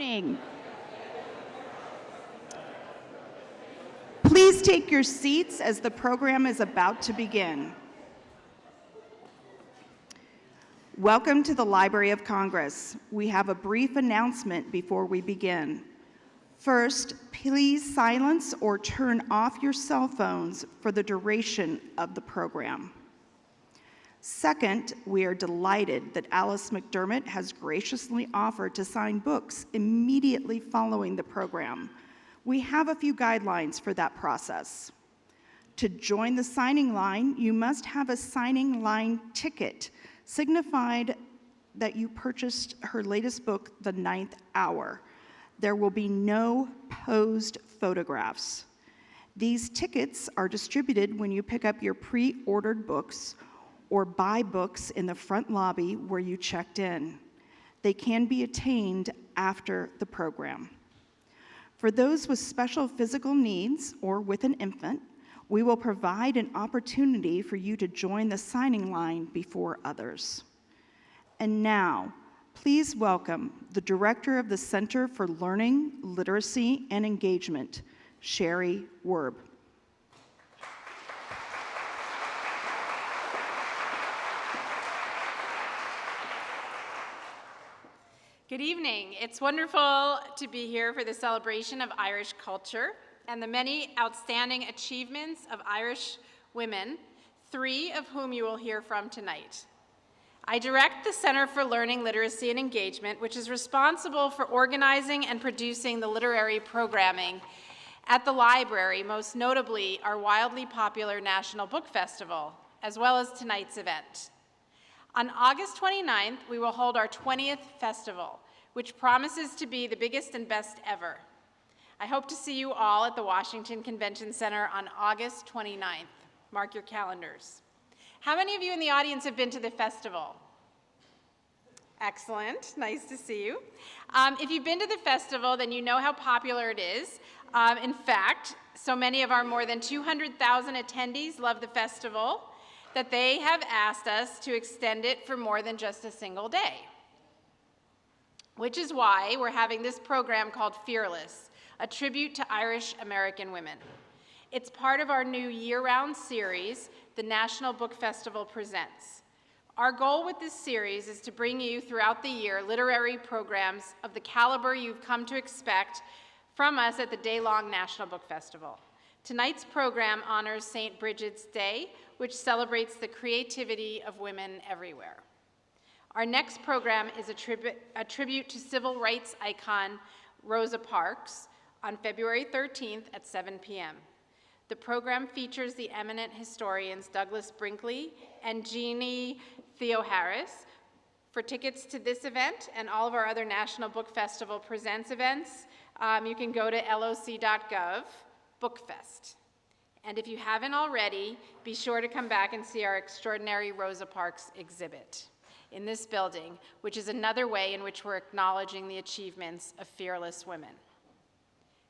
evening. Please take your seats as the program is about to begin. Welcome to the Library of Congress. We have a brief announcement before we begin. First, please silence or turn off your cell phones for the duration of the program. Second, we are delighted that Alice McDermott has graciously offered to sign books immediately following the program. We have a few guidelines for that process. To join the signing line, you must have a signing line ticket, signified that you purchased her latest book, The Ninth Hour. There will be no posed photographs. These tickets are distributed when you pick up your pre-ordered books or buy books in the front lobby where you checked in. They can be attained after the program. For those with special physical needs or with an infant, we will provide an opportunity for you to join the signing line before others. And now, please welcome the Director of the Center for Learning, Literacy, and Engagement, Sherry Werb. Good evening. It's wonderful to be here for the celebration of Irish culture and the many outstanding achievements of Irish women, 3 of whom you will hear from tonight. I direct the Center for Learning, Literacy, and Engagement, which is responsible for organizing and producing the literary programming at the library, most notably our wildly popular National Book Festival, as well as tonight's event. On August 29th, we will hold our 20th festival, which promises to be the biggest and best ever. I hope to see you all at the Washington Convention Center on August 29th. Mark your calendars. How many of you in the audience have been to the festival? Excellent, nice to see you. If you've been to the festival, then you know how popular it is. In fact, so many of our more than 200,000 attendees love the festival that they have asked us to extend it for more than just a single day. Which is why we're having this program called Fearless, a tribute to Irish American women. It's part of our new year-round series, the National Book Festival Presents. Our goal with this series is to bring you throughout the year literary programs of the caliber you've come to expect from us at the day-long National Book Festival. Tonight's program honors St. Bridget's Day, which celebrates the creativity of women everywhere. Our next program is a tribute to civil rights icon Rosa Parks on February 13th at 7 p.m. The program features the eminent historians Douglas Brinkley and Jeannie Theoharis. For tickets to this event and all of our other National Book Festival Presents events, you can go to loc.gov, Bookfest. And if you haven't already, be sure to come back and see our extraordinary Rosa Parks exhibit in this building, which is another way in which we're acknowledging the achievements of fearless women.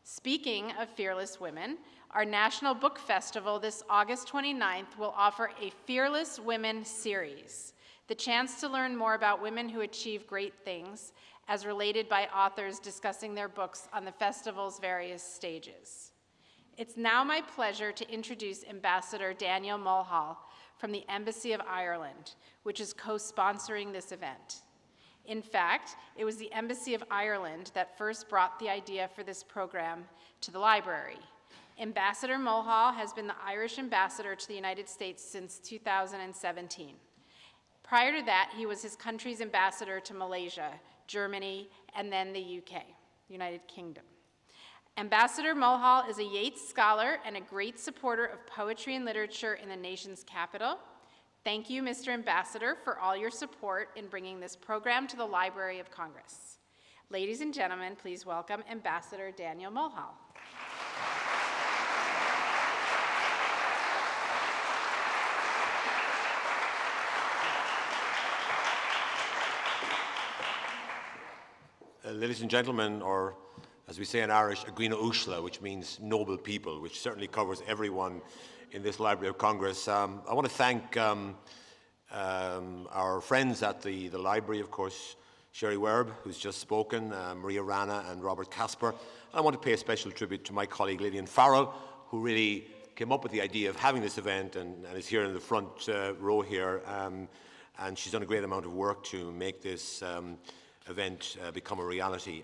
Speaking of fearless women, our National Book Festival this August 29th will offer a Fearless Women series, the chance to learn more about women who achieve great things as related by authors discussing their books on the festival's various stages. It's now my pleasure to introduce Ambassador Daniel MULHALL from the Embassy of Ireland, which is co-sponsoring this event. In fact, it was the Embassy of Ireland that first brought the idea for this program to the library. Ambassador MULHALL has been the Irish ambassador to the United States since 2017. Prior to that, he was his country's ambassador to Malaysia, Germany, and then the UK, United Kingdom. Ambassador MULHALL is a Yeats Scholar and a great supporter of poetry and literature in the nation's capital. Thank you, Mr. Ambassador, for all your support in bringing this program to the Library of Congress. Ladies and gentlemen, please welcome Ambassador Daniel MULHALL. Ladies and gentlemen, or as we say in Irish, Agrina Ushla, which means noble people, which certainly covers everyone in this Library of Congress. I want to thank our friends at the library, of course, Sherry Werb, who's just spoken, Maria Rana and Robert Casper. And I want to pay a special tribute to my colleague Lillian Farrell, who really came up with the idea of having this event and is here in the front row here. And she's done a great amount of work to make this event become a reality.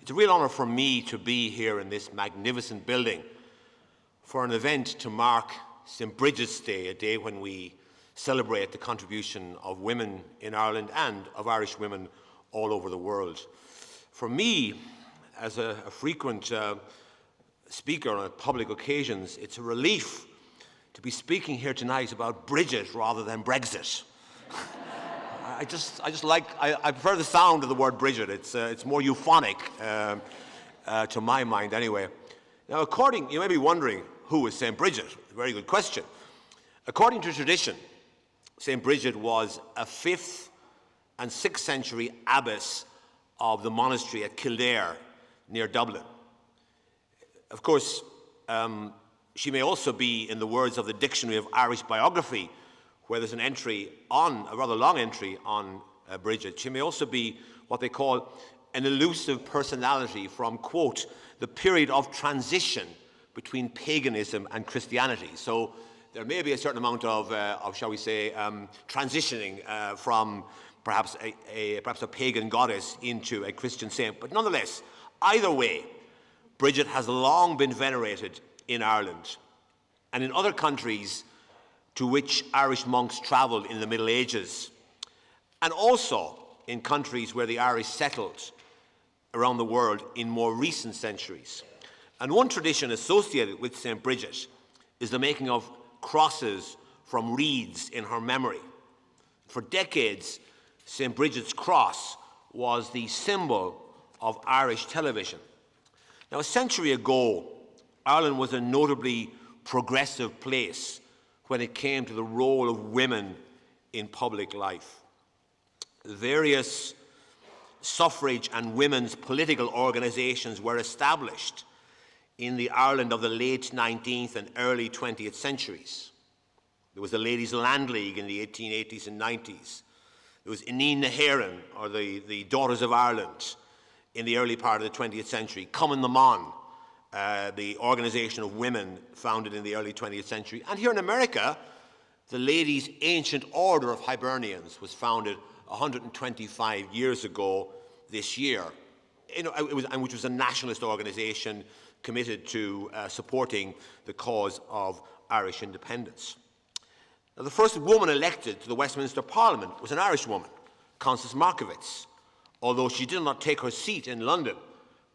It's a real honor for me to be here in this magnificent building for an event to mark St. Bridget's Day, a day when we celebrate the contribution of women in Ireland and of Irish women all over the world. For me, as a frequent speaker on public occasions, it's a relief to be speaking here tonight about Bridget rather than Brexit. I prefer the sound of the word Bridget. It's more euphonic to my mind anyway. Now, you may be wondering, who is St. Bridget? Very good question. According to tradition, St. Bridget was a 5th and 6th century abbess of the monastery at Kildare near Dublin. Of course, she may also be, in the words of the Dictionary of Irish Biography, where there's a rather long entry on Bridget, she may also be what they call an elusive personality from, quote, the period of transition between paganism and Christianity. So there may be a certain amount of shall we say, transitioning from perhaps a pagan goddess into a Christian saint. But nonetheless, either way, Bridget has long been venerated in Ireland and in other countries to which Irish monks travelled in the Middle Ages, and also in countries where the Irish settled around the world in more recent centuries. And one tradition associated with St. Bridget is the making of crosses from reeds in her memory. For decades, St. Bridget's cross was the symbol of Irish television. Now, a century ago, Ireland was a notably progressive place when it came to the role of women in public life. Various suffrage and women's political organizations were established in the Ireland of the late 19th and early 20th centuries. There was the Ladies' Land League in the 1880s and 90s. There was Ineen na hÉireann, or the Daughters of Ireland, in the early part of the 20th century. Cumann na mBan, the organization of women founded in the early 20th century. And here in America, the Ladies' Ancient Order of Hibernians was founded 125 years ago this year, which was a nationalist organization committed to supporting the cause of Irish independence. Now, the first woman elected to the Westminster Parliament was an Irish woman, Constance Markievicz, although she did not take her seat in London,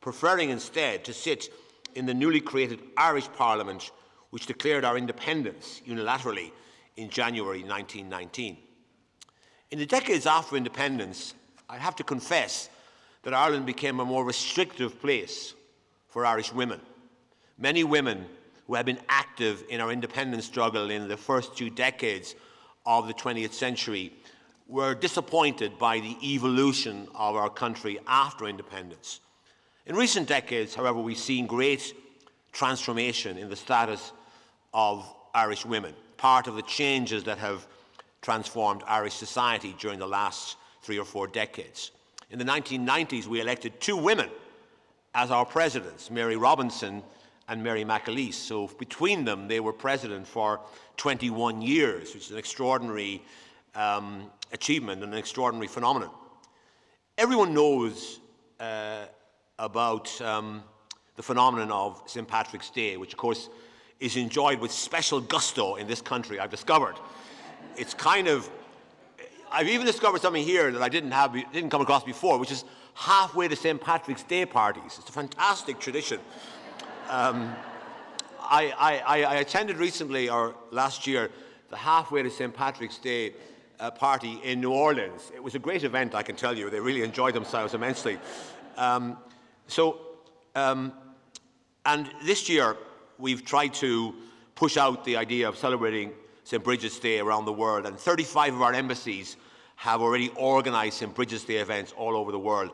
preferring instead to sit in the newly created Irish Parliament, which declared our independence unilaterally in January 1919. In the decades after independence, I have to confess that Ireland became a more restrictive place for Irish women. Many women who had been active in our independence struggle in the first 2 decades of the 20th century were disappointed by the evolution of our country after independence. In recent decades, however, we've seen great transformation in the status of Irish women, part of the changes that have transformed Irish society during the last 3 or 4 decades. In the 1990s, we elected 2 women as our presidents, Mary Robinson and Mary McAleese. So between them, they were president for 21 years, which is an extraordinary achievement and an extraordinary phenomenon. Everyone knows about the phenomenon of St. Patrick's Day, which of course is enjoyed with special gusto in this country, I've discovered. It's kind of, I've even discovered something here that I didn't come across before, which is halfway to St. Patrick's Day parties. It's a fantastic tradition. I attended recently, or last year, the halfway to St. Patrick's Day party in New Orleans. It was a great event, I can tell you. They really enjoyed themselves immensely. And this year, we've tried to push out the idea of celebrating St. Bridget's Day around the world, and 35 of our embassies have already organized St. Bridget's Day events all over the world.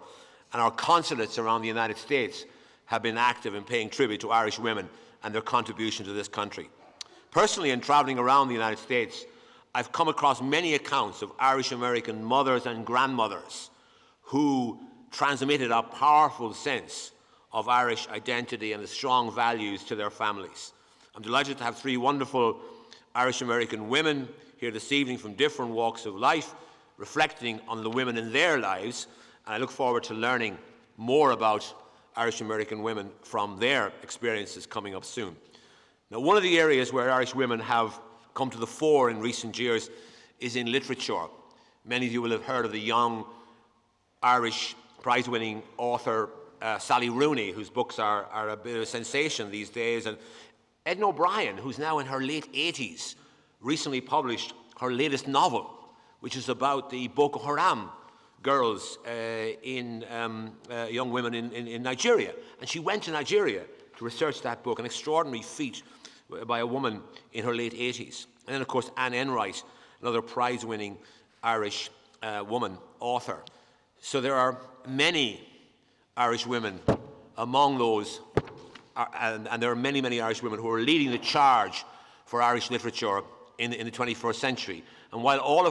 And our consulates around the United States have been active in paying tribute to Irish women and their contribution to this country. Personally, in traveling around the United States, I've come across many accounts of Irish American mothers and grandmothers who transmitted a powerful sense of Irish identity and the strong values to their families. I'm delighted to have three wonderful Irish-American women here this evening from different walks of life, reflecting on the women in their lives, and I look forward to learning more about Irish-American women from their experiences coming up soon. Now, one of the areas where Irish women have come to the fore in recent years is in literature. Many of you will have heard of the young Irish prize-winning author Sally Rooney, whose books are a bit of a sensation these days, and Edna O'Brien, who's now in her late 80s, recently published her latest novel, which is about the Boko Haram girls, young women in Nigeria. And she went to Nigeria to research that book, an extraordinary feat by a woman in her late 80s. And then, of course, Anne Enright, another prize-winning Irish woman author. So there are many Irish women among those, and there are many, many Irish women who are leading the charge for Irish literature in the 21st century. And while all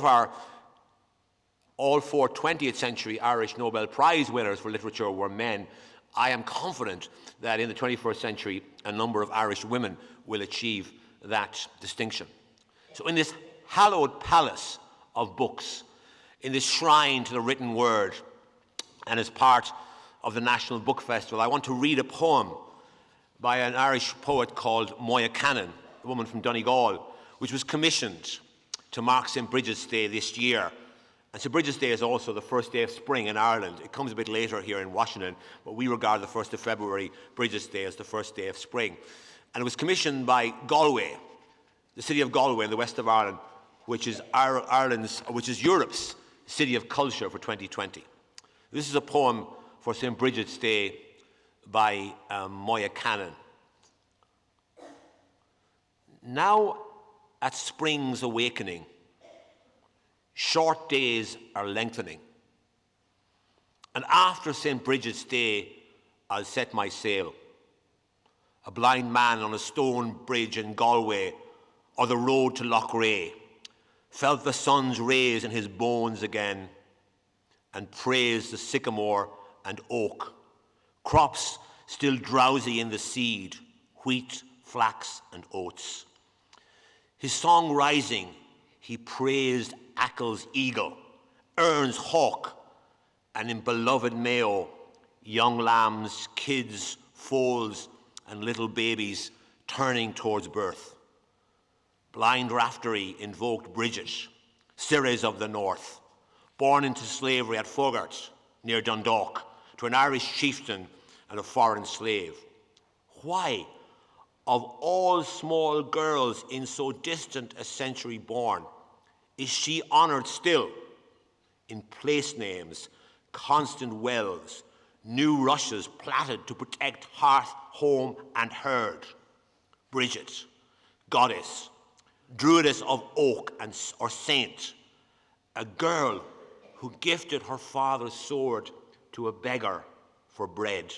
four 20th century Irish Nobel Prize winners for literature were men, I am confident that in the 21st century, a number of Irish women will achieve that distinction. So in this hallowed palace of books, in this shrine to the written word, and as part of the National Book Festival, I want to read a poem by an Irish poet called Moya Cannon, a woman from Donegal, which was commissioned to mark St. Bridget's Day this year. And St. Bridget's Day is also the first day of spring in Ireland. It comes a bit later here in Washington, but we regard the 1st of February, Bridget's Day, as the first day of spring. And it was commissioned by Galway, the city of Galway in the west of Ireland, which is Europe's city of culture for 2020. This is a poem for St. Bridget's Day by Moya Cannon. Now at spring's awakening, short days are lengthening. And after St. Bridget's Day, I'll set my sail. A blind man on a stone bridge in Galway or the road to Lochray felt the sun's rays in his bones again and praised the sycamore and oak, crops still drowsy in the seed, wheat, flax, and oats. His song rising, he praised Ackle's eagle, Ern's hawk, and in beloved Mayo, young lambs, kids, foals, and little babies turning towards birth. Blind Raftery invoked Bridget, Ceres of the North, born into slavery at Fogart, near Dundalk, to an Irish chieftain and a foreign slave. Why, of all small girls in so distant a century born, is she honoured still in place names, constant wells, new rushes platted to protect hearth, home, and herd? Bridget, goddess, druidess of oak or saint, a girl who gifted her father's sword to a beggar for bread.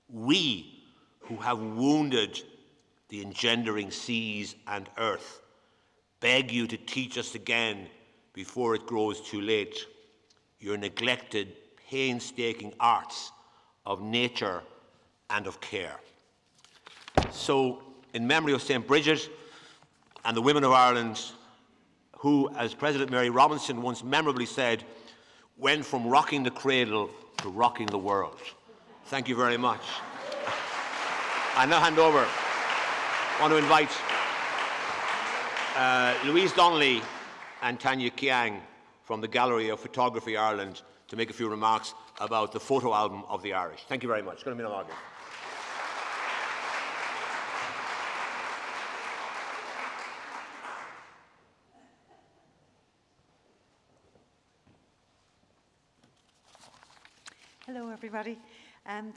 We who have wounded the engendering seas and earth beg you to teach us again before it grows too late your neglected, painstaking arts of nature and of care. So, in memory of St. Bridget and the women of Ireland, who, as President Mary Robinson once memorably said, went from rocking the cradle to rocking the world. Thank you very much. I now hand over. I want to invite Louise Donnelly and Tanya Kiang from the Gallery of Photography Ireland to make a few remarks about the photo album of the Irish. Thank you very much. It's going to be an honor. Hello, everybody.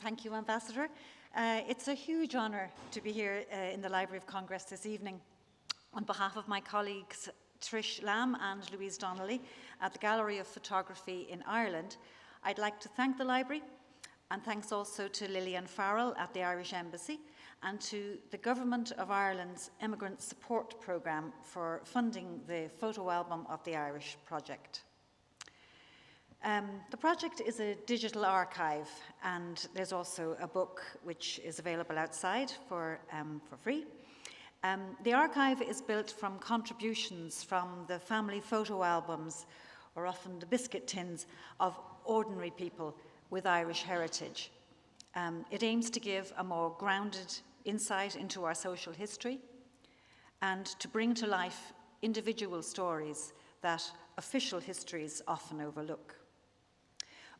Thank you, Ambassador. It's a huge honour to be here in the Library of Congress this evening. On behalf of my colleagues Trish Lamb and Louise Donnelly at the Gallery of Photography in Ireland, I'd like to thank the Library, and thanks also to Lillian Farrell at the Irish Embassy and to the Government of Ireland's Immigrant Support Programme for funding the photo album of the Irish project. The project is a digital archive, and there's also a book which is available outside for free. The archive is built from contributions from the family photo albums, or often the biscuit tins, of ordinary people with Irish heritage. It aims to give a more grounded insight into our social history and to bring to life individual stories that official histories often overlook.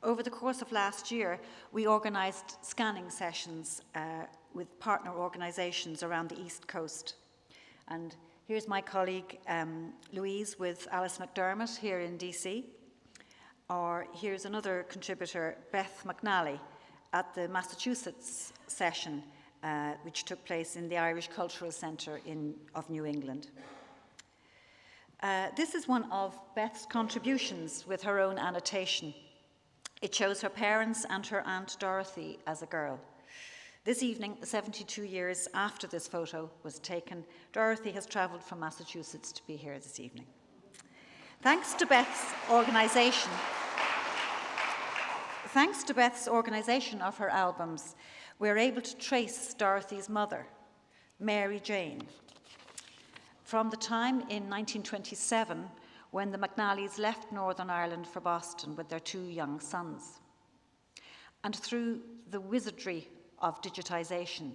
Over the course of last year, we organised scanning sessions with partner organisations around the East Coast. And here's my colleague Louise with Alice McDermott here in DC. Or here's another contributor, Beth McNally, at the Massachusetts session, which took place in the Irish Cultural Centre of New England. This is one of Beth's contributions with her own annotation. It shows her parents and her Aunt Dorothy as a girl. This evening, 72 years after this photo was taken, Dorothy has travelled from Massachusetts to be here this evening. Thanks to Beth's organisation of her albums, we're able to trace Dorothy's mother, Mary Jane, from the time in 1927 when the McNallys left Northern Ireland for Boston with their 2 young sons, and through the wizardry of digitization,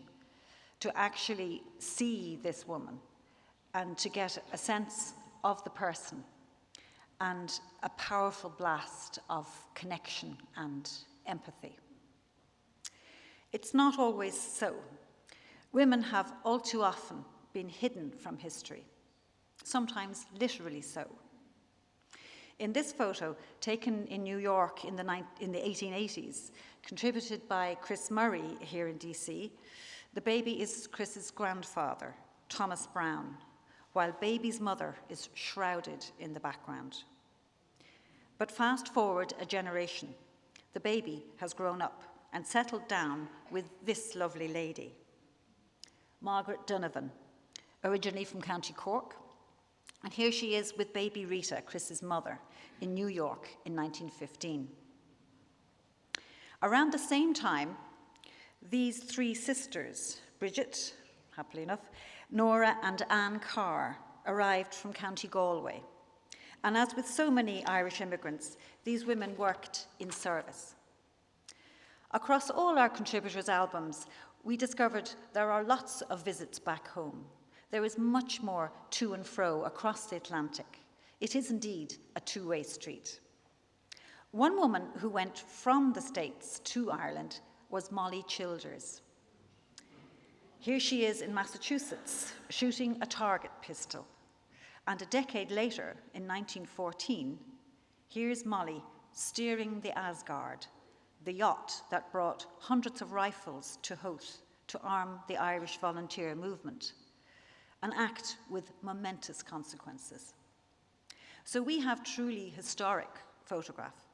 to actually see this woman and to get a sense of the person and a powerful blast of connection and empathy. It's not always so. Women have all too often been hidden from history, sometimes literally so. In this photo, taken in New York in the 1880s, contributed by Chris Murray here in DC, the baby is Chris's grandfather, Thomas Brown, while baby's mother is shrouded in the background. But fast forward a generation, the baby has grown up and settled down with this lovely lady, Margaret Donovan, originally from County Cork. And here she is with baby Rita, Chris's mother, in New York in 1915. Around the same time, these 3 sisters, Bridget, happily enough, Nora and Anne Carr, arrived from County Galway. And as with so many Irish immigrants, these women worked in service. Across all our contributors' albums, we discovered there are lots of visits back home. There is much more to and fro across the Atlantic. It is indeed a two-way street. One woman who went from the States to Ireland was Molly Childers. Here she is in Massachusetts, shooting a target pistol. And a decade later, in 1914, here's Molly steering the Asgard, the yacht that brought hundreds of rifles to Howth to arm the Irish volunteer movement, an act with momentous consequences. So we have truly historic photograph,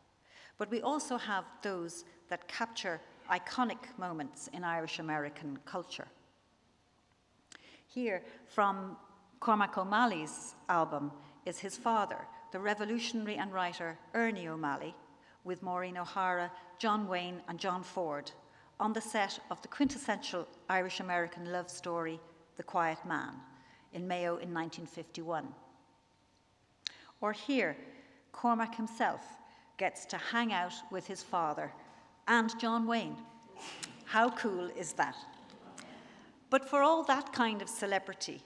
but we also have those that capture iconic moments in Irish American culture. Here, from Cormac O'Malley's album, is his father, the revolutionary and writer Ernie O'Malley, with Maureen O'Hara, John Wayne and John Ford, on the set of the quintessential Irish-American love story, The Quiet Man, in Mayo in 1951. Or here, Cormac himself gets to hang out with his father and John Wayne. How cool is that? But for all that kind of celebrity,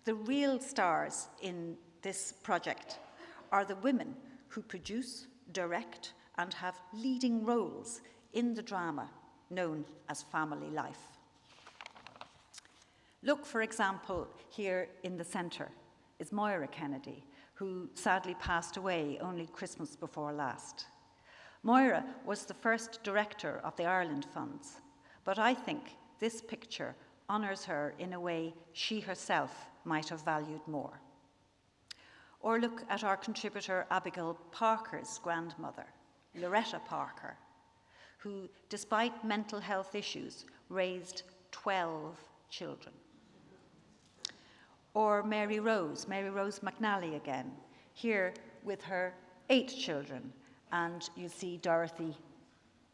the real stars in this project are the women who produce, direct, and have leading roles in the drama known as family life. Look, for example, here in the centre is Moira Kennedy, who sadly passed away only Christmas before last. Moira was the first director of the Ireland Funds, but I think this picture honours her in a way she herself might have valued more. Or look at our contributor Abigail Parker's grandmother, Loretta Parker, who, despite mental health issues, raised 12 children. Or Mary Rose McNally again, here with her 8 children, and you see Dorothy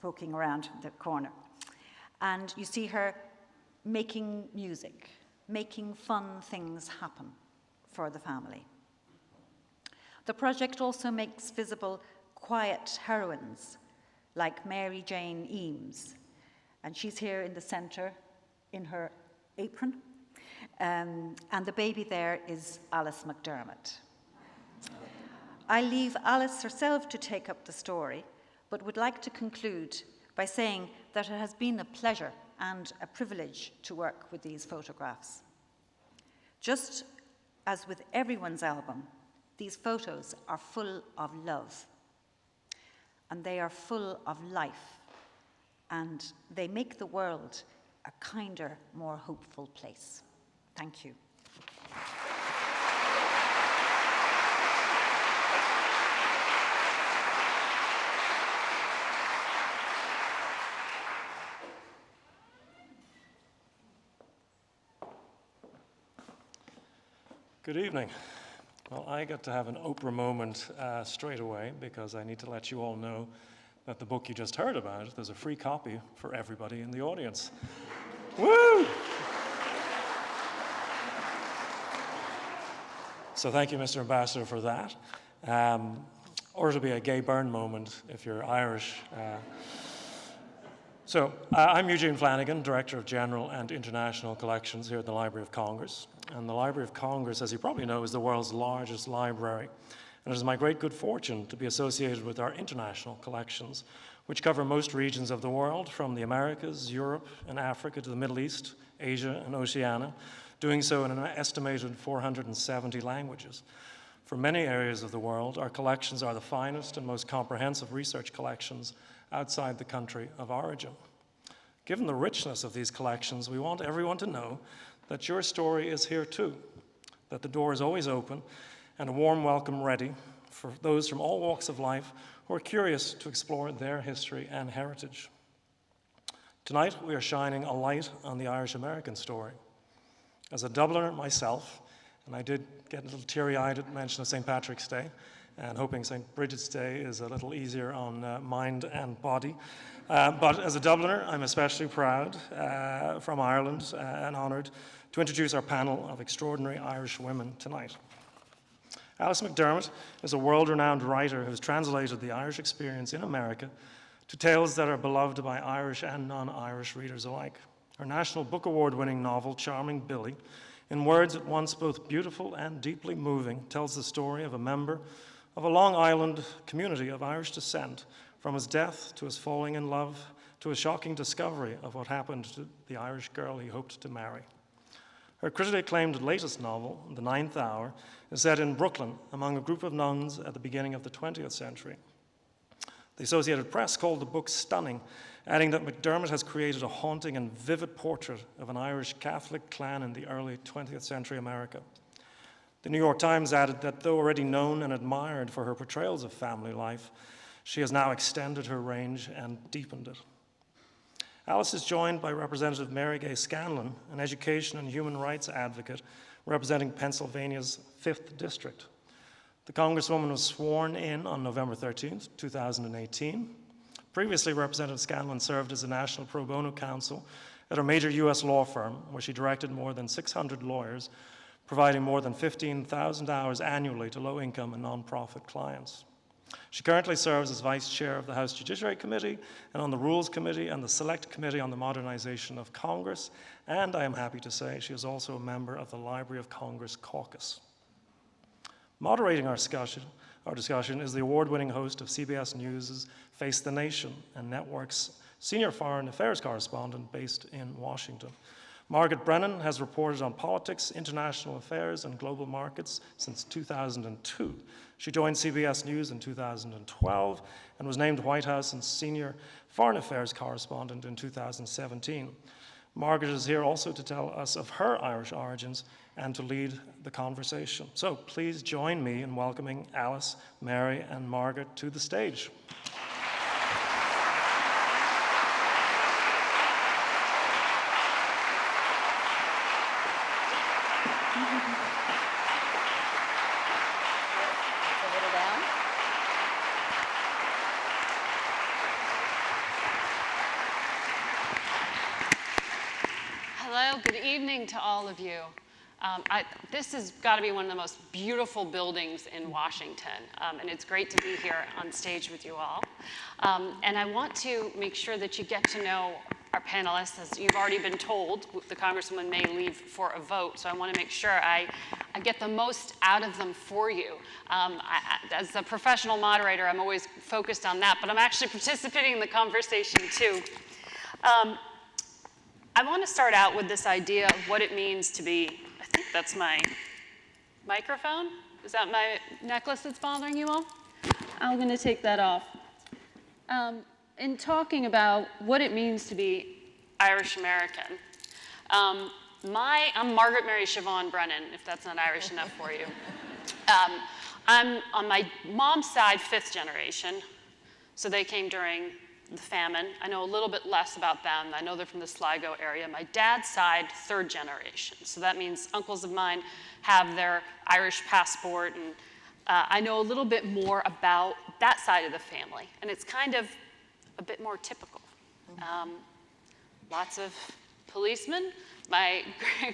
poking around the corner. And you see her making music, making fun things happen for the family. The project also makes visible quiet heroines like Mary Jane Eames, and she's here in the centre in her apron, and the baby there is Alice McDermott. I leave Alice herself to take up the story, but would like to conclude by saying that it has been a pleasure and a privilege to work with these photographs. Just as with everyone's album, these photos are full of love, and they are full of life, and they make the world a kinder, more hopeful place. Thank you. Good evening. Well, I get to have an Oprah moment straight away because I need to let you all know that the book you just heard about, there's a free copy for everybody in the audience. Woo! So thank you, Mr. Ambassador, for that. Or it'll be a gay burn moment if you're Irish. I'm Eugene Flanagan, Director of General and International Collections here at the Library of Congress. And the Library of Congress, as you probably know, is the world's largest library. And it is my great good fortune to be associated with our international collections, which cover most regions of the world, from the Americas, Europe, and Africa to the Middle East, Asia, and Oceania, doing so in an estimated 470 languages. For many areas of the world, our collections are the finest and most comprehensive research collections outside the country of origin. Given the richness of these collections, we want everyone to know that your story is here too, that the door is always open and a warm welcome ready for those from all walks of life who are curious to explore their history and heritage. Tonight, we are shining a light on the Irish-American story. As a Dubliner myself, and I did get a little teary-eyed at mention of St. Patrick's Day, and hoping St. Bridget's Day is a little easier on mind and body. But as a Dubliner, I'm especially proud from Ireland and honoured to introduce our panel of extraordinary Irish women tonight. Alice McDermott is a world-renowned writer who has translated the Irish experience in America to tales that are beloved by Irish and non-Irish readers alike. Her National Book Award-winning novel, Charming Billy, in words at once both beautiful and deeply moving, tells the story of a member of a Long Island community of Irish descent, from his death to his falling in love to his shocking discovery of what happened to the Irish girl he hoped to marry. Her critically acclaimed latest novel, The Ninth Hour, is set in Brooklyn among a group of nuns at the beginning of the 20th century. The Associated Press called the book stunning, adding that McDermott has created a haunting and vivid portrait of an Irish Catholic clan in the early 20th century America. The New York Times added that though already known and admired for her portrayals of family life, she has now extended her range and deepened it. Alice is joined by Representative Mary Gay Scanlon, an education and human rights advocate representing Pennsylvania's 5th District. The Congresswoman was sworn in on November 13th, 2018. Previously, Representative Scanlon served as a National Pro Bono Counsel at a major U.S. law firm where she directed more than 600 lawyers, providing more than 15,000 hours annually to low-income and nonprofit clients. She currently serves as Vice Chair of the House Judiciary Committee and on the Rules Committee and the Select Committee on the Modernization of Congress, and I am happy to say she is also a member of the Library of Congress Caucus. Moderating our discussion is the award-winning host of CBS News' Face the Nation and Network's senior foreign affairs correspondent based in Washington. Margaret Brennan has reported on politics, international affairs, and global markets since 2002. She joined CBS News in 2012 and was named White House and senior foreign affairs correspondent in 2017. Margaret is here also to tell us of her Irish origins and to lead the conversation. So please join me in welcoming Alice, Mary, and Margaret to the stage. Hello, good evening to all of you. This has got to be one of the most beautiful buildings in Washington, and it's great to be here on stage with you all. And I want to make sure that you get to know our panelists. As you've already been told, the Congresswoman may leave for a vote, so I want to make sure I get the most out of them for you. As a professional moderator, I'm always focused on that, but I'm actually participating in the conversation too. I want to start out with this idea of what it means to be, I think that's my microphone. Is that my necklace that's bothering you all? I'm going to take that off. In talking about what it means to be Irish American, I'm Margaret Mary Siobhan Brennan, if that's not Irish enough for you. I'm on my mom's side, 5th generation, so they came during the famine. I know a little bit less about them. I know they're from the Sligo area. My dad's side, 3rd generation. So that means uncles of mine have their Irish passport, and I know a little bit more about that side of the family. And it's kind of a bit more typical. Lots of policemen. My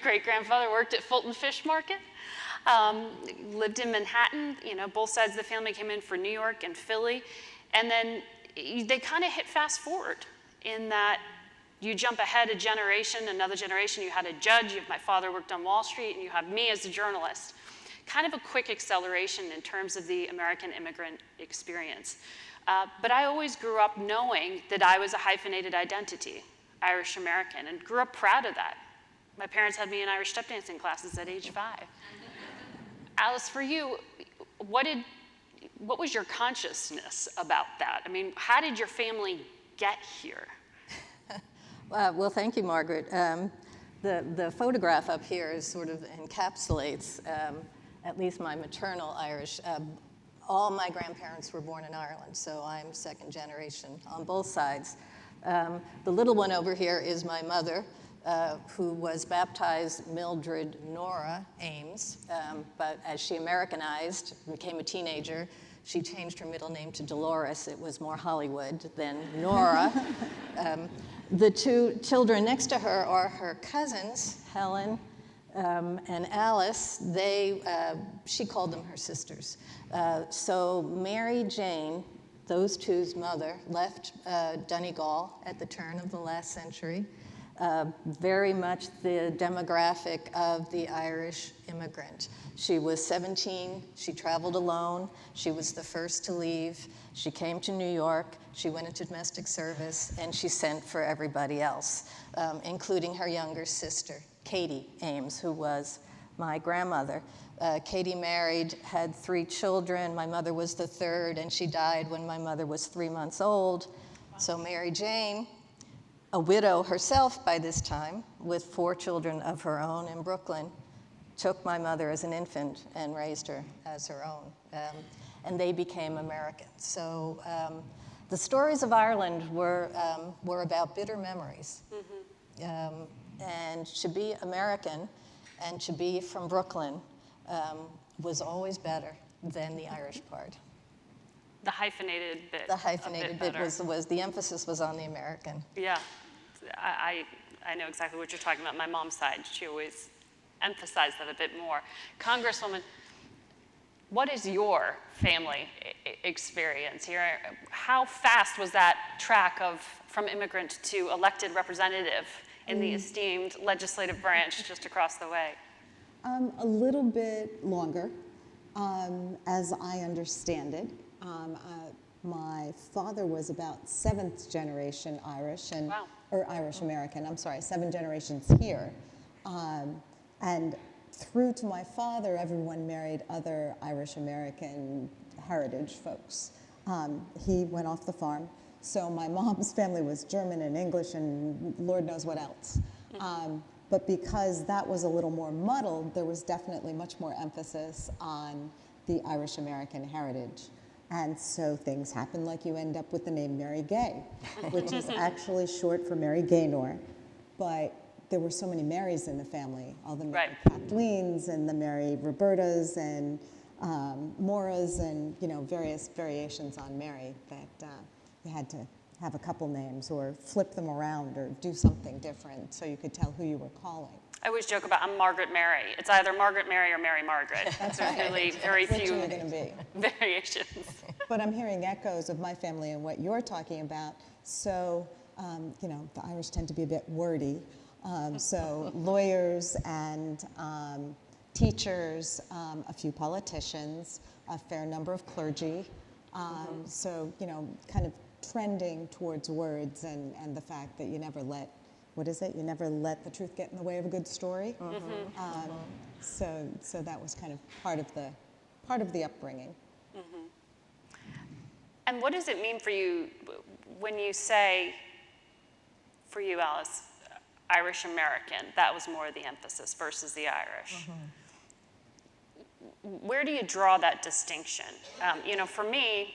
great-grandfather worked at Fulton Fish Market. Lived in Manhattan. You know, both sides of the family came in for New York and Philly. And then they kind of hit fast forward in that you jump ahead a generation, another generation, you had a judge, my father worked on Wall Street, and you have me as a journalist. Kind of a quick acceleration in terms of the American immigrant experience. But I always grew up knowing that I was a hyphenated identity, Irish American, and grew up proud of that. My parents had me in Irish step dancing classes at age 5. Alice, for you, what was your consciousness about that? I mean, how did your family get here? Well, thank you, Margaret. The photograph up here sort of encapsulates at least my maternal Irish. All my grandparents were born in Ireland, so I'm 2nd generation on both sides. The little one over here is my mother, who was baptized Mildred Nora Ames, but as she Americanized, became a teenager, she changed her middle name to Dolores. It was more Hollywood than Nora. The 2 children next to her are her cousins, Helen and Alice. She called them her sisters. So Mary Jane, those two's mother, left Donegal at the turn of the last century. Very much the demographic of the Irish immigrant. She was 17, she traveled alone, she was the first to leave, she came to New York, she went into domestic service, and she sent for everybody else, including her younger sister, Katie Ames, who was my grandmother. Katie married, had 3 children, my mother was the 3rd, and she died when my mother was 3 months old. So Mary Jane, a widow herself by this time, with 4 children of her own in Brooklyn, took my mother as an infant and raised her as her own. And they became Americans. So the stories of Ireland were about bitter memories. And to be American and to be from Brooklyn was always better than the Irish part. The hyphenated bit. The hyphenated bit was the emphasis was on the American. Yeah, I know exactly what you're talking about. My mom's side, she always emphasized that a bit more. Congresswoman, what is your family experience here? How fast was that track from immigrant to elected representative in the esteemed legislative branch just across the way? A little bit longer, as I understand it. My father was about 7th generation Irish, or Irish American, I'm sorry, 7 generations here. And through to my father, everyone married other Irish American heritage folks. He went off the farm, so my mom's family was German and English and Lord knows what else. But because that was a little more muddled, there was definitely much more emphasis on the Irish American heritage. And so things happen like you end up with the name Mary Gay, which is actually short for Mary Gaynor. But there were so many Marys in the family, all the Mary Kathleen's and the Mary Robertas and Moras and various variations on Mary that you had to have a couple names or flip them around or do something different so you could tell who you were calling. I always joke about I'm Margaret Mary. It's either Margaret Mary or Mary Margaret. There's really very Which few are you going to be? variations. But I'm hearing echoes of my family and what you're talking about. So, you know, the Irish tend to be a bit wordy. So lawyers and teachers, a few politicians, a fair number of clergy. So, you know, kind of trending towards words and the fact that you never let, what is it? You never let the truth get in the way of a good story. So that was kind of part of the upbringing. And what does it mean for you when you say, for you, Alice, Irish American, that was more the emphasis versus the Irish? Where do you draw that distinction? You know, for me,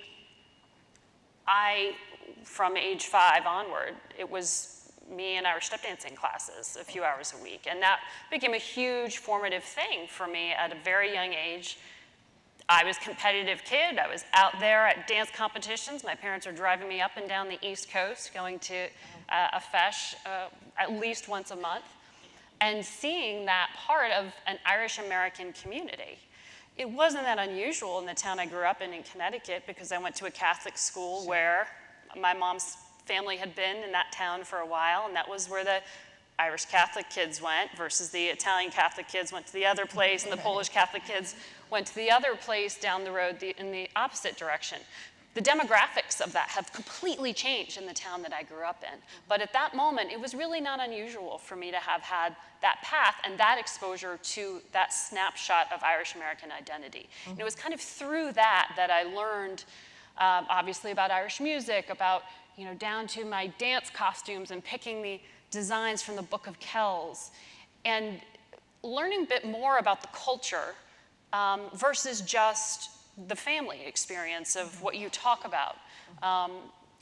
from age 5 onward, it was me and Irish step dancing classes a few hours a week. And that became a huge formative thing for me at a very young age. I was a competitive kid. I was out there at dance competitions. My parents were driving me up and down the East Coast, going to a fesh at least once a month, and seeing that part of an Irish American community. It wasn't that unusual in the town I grew up in Connecticut, because I went to a Catholic school where my mom's family had been in that town for a while, and that was where the Irish Catholic kids went versus the Italian Catholic kids went to the other place, and the Polish Catholic kids went to the other place down the road in the opposite direction. The demographics of that have completely changed in the town that I grew up in. But at that moment, it was really not unusual for me to have had that path and that exposure to that snapshot of Irish American identity. And it was kind of through that I learned, obviously, about Irish music, about, you know, down to my dance costumes and picking the designs from the Book of Kells, and learning a bit more about the culture versus just the family experience of what you talk about,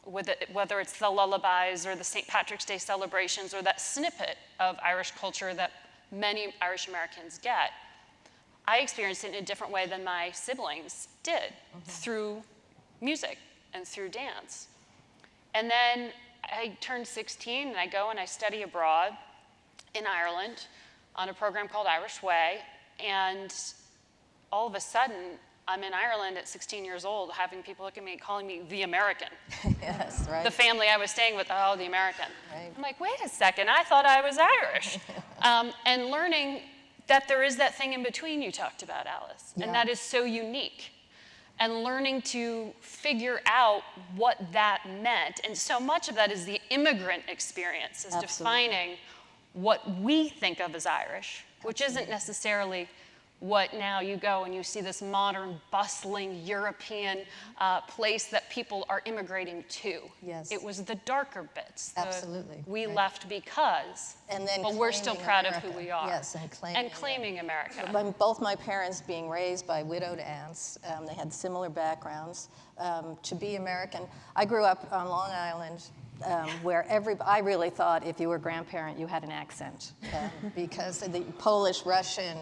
whether it's the lullabies or the St. Patrick's Day celebrations or that snippet of Irish culture that many Irish Americans get. I experienced it in a different way than my siblings did, through music and through dance. And then I turned 16 and I go and I study abroad in Ireland on a program called Irish Way, and all of a sudden, I'm in Ireland at 16 years old, having people look at me, calling me the American. Yes, right. The family I was staying with, oh, the American. Right. I'm like, wait a second, I thought I was Irish. And learning that there is that thing in between you talked about, Alice, and that is so unique. And learning to figure out what that meant. And so much of that is the immigrant experience, is defining what we think of as Irish, which isn't necessarily what now you go and you see this modern, bustling European place that people are immigrating to. Yes. It was the darker bits. Absolutely. We left because, and then but we're still proud America. of who we are. Yes, and claiming America. Both my parents being raised by widowed aunts, they had similar backgrounds. To be American, I grew up on Long Island, where I really thought if you were a grandparent, you had an accent, because of the Polish, Russian,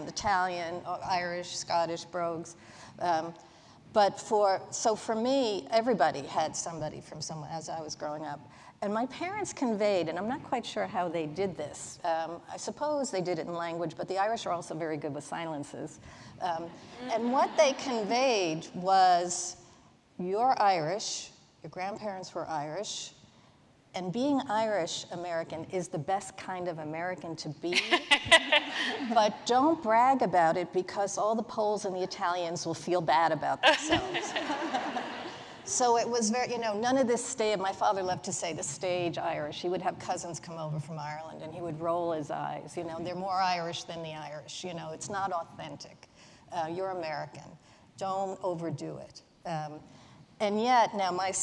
Italian, Irish, Scottish brogues. So for me, everybody had somebody from somewhere as I was growing up. And my parents conveyed, and I'm not quite sure how they did this. I suppose they did it in language, but the Irish are also very good with silences. And what they conveyed was, you're Irish, your grandparents were Irish, and being Irish American is the best kind of American to be. But don't brag about it, because all the Poles and the Italians will feel bad about themselves. So it was very, none of this my father loved to say the stage Irish. He would have cousins come over from Ireland and he would roll his eyes. They're more Irish than the Irish. It's not authentic. You're American. Don't overdo it. And yet, now my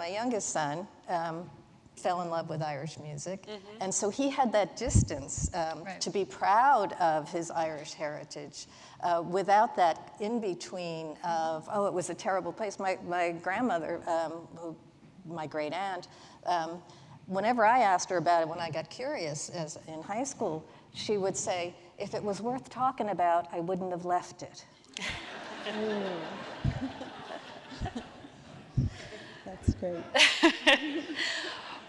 youngest son, fell in love with Irish music. And so he had that distance to be proud of his Irish heritage without that in-between of, oh, it was a terrible place. My grandmother, my great aunt, whenever I asked her about it when I got curious in high school, she would say, if it was worth talking about, I wouldn't have left it. That's great.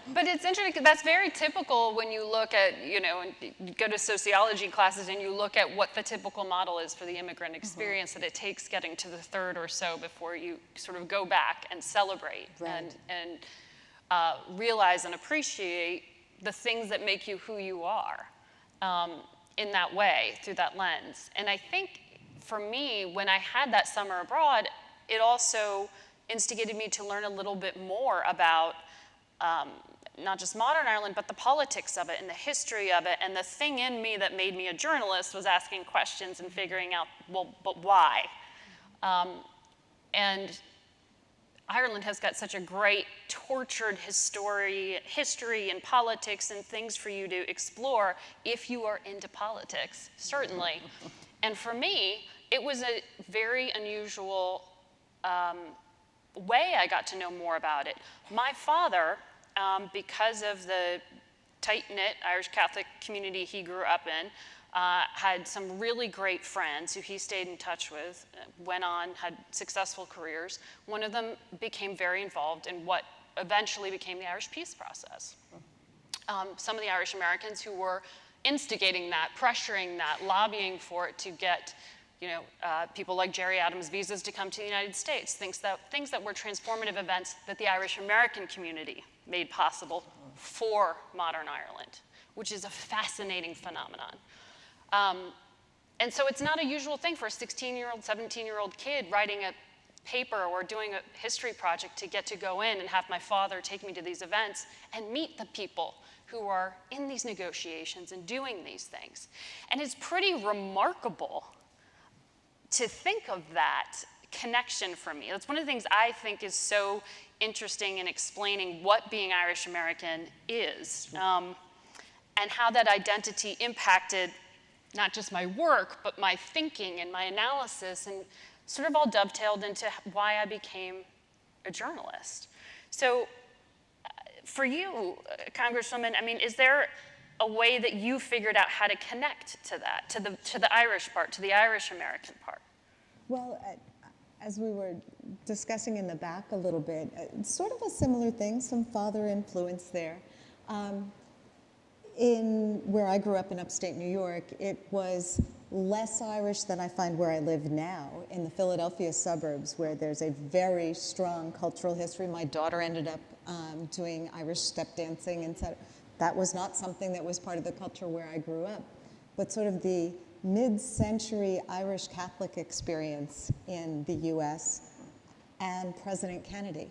But it's interesting, 'cause that's very typical when you look at, you know, and you go to sociology classes and you look at what the typical model is for the immigrant experience, that it takes getting to the third or so before you sort of go back and celebrate and realize and appreciate the things that make you who you are in that way, through that lens. And I think for me, when I had that summer abroad, it also instigated me to learn a little bit more about not just modern Ireland, but the politics of it and the history of it. And the thing in me that made me a journalist was asking questions and figuring out, well, but why? And Ireland has got such a great tortured history and politics and things for you to explore if you are into politics, certainly. And for me, it was a very unusual way I got to know more about it. My father, because of the tight-knit Irish Catholic community he grew up in, had some really great friends who he stayed in touch with, went on, had successful careers. One of them became very involved in what eventually became the Irish peace process. Some of the Irish Americans who were instigating that, pressuring that, lobbying for it to get, you know, people like Jerry Adams' visas to come to the United States, things that were transformative events that the Irish American community made possible for modern Ireland, which is a fascinating phenomenon. And so it's not a usual thing for a 16-year-old, 17-year-old kid writing a paper or doing a history project to get to go in and have my father take me to these events and meet the people who are in these negotiations and doing these things. And it's pretty remarkable to think of that connection for me. That's one of the things I think is so interesting in explaining what being Irish American is, and how that identity impacted not just my work, but my thinking and my analysis, and sort of all dovetailed into why I became a journalist. So for you, Congresswoman, I mean, is there a way that you figured out how to connect to that, to the Irish part, to the Irish American part? Well, as we were discussing in the back a little bit, sort of a similar thing, some father influence there. In where I grew up in upstate New York, it was less Irish than I find where I live now, in the Philadelphia suburbs, where there's a very strong cultural history. My daughter ended up doing Irish step dancing, and so that was not something that was part of the culture where I grew up. But sort of the mid-century Irish Catholic experience in the US and President Kennedy.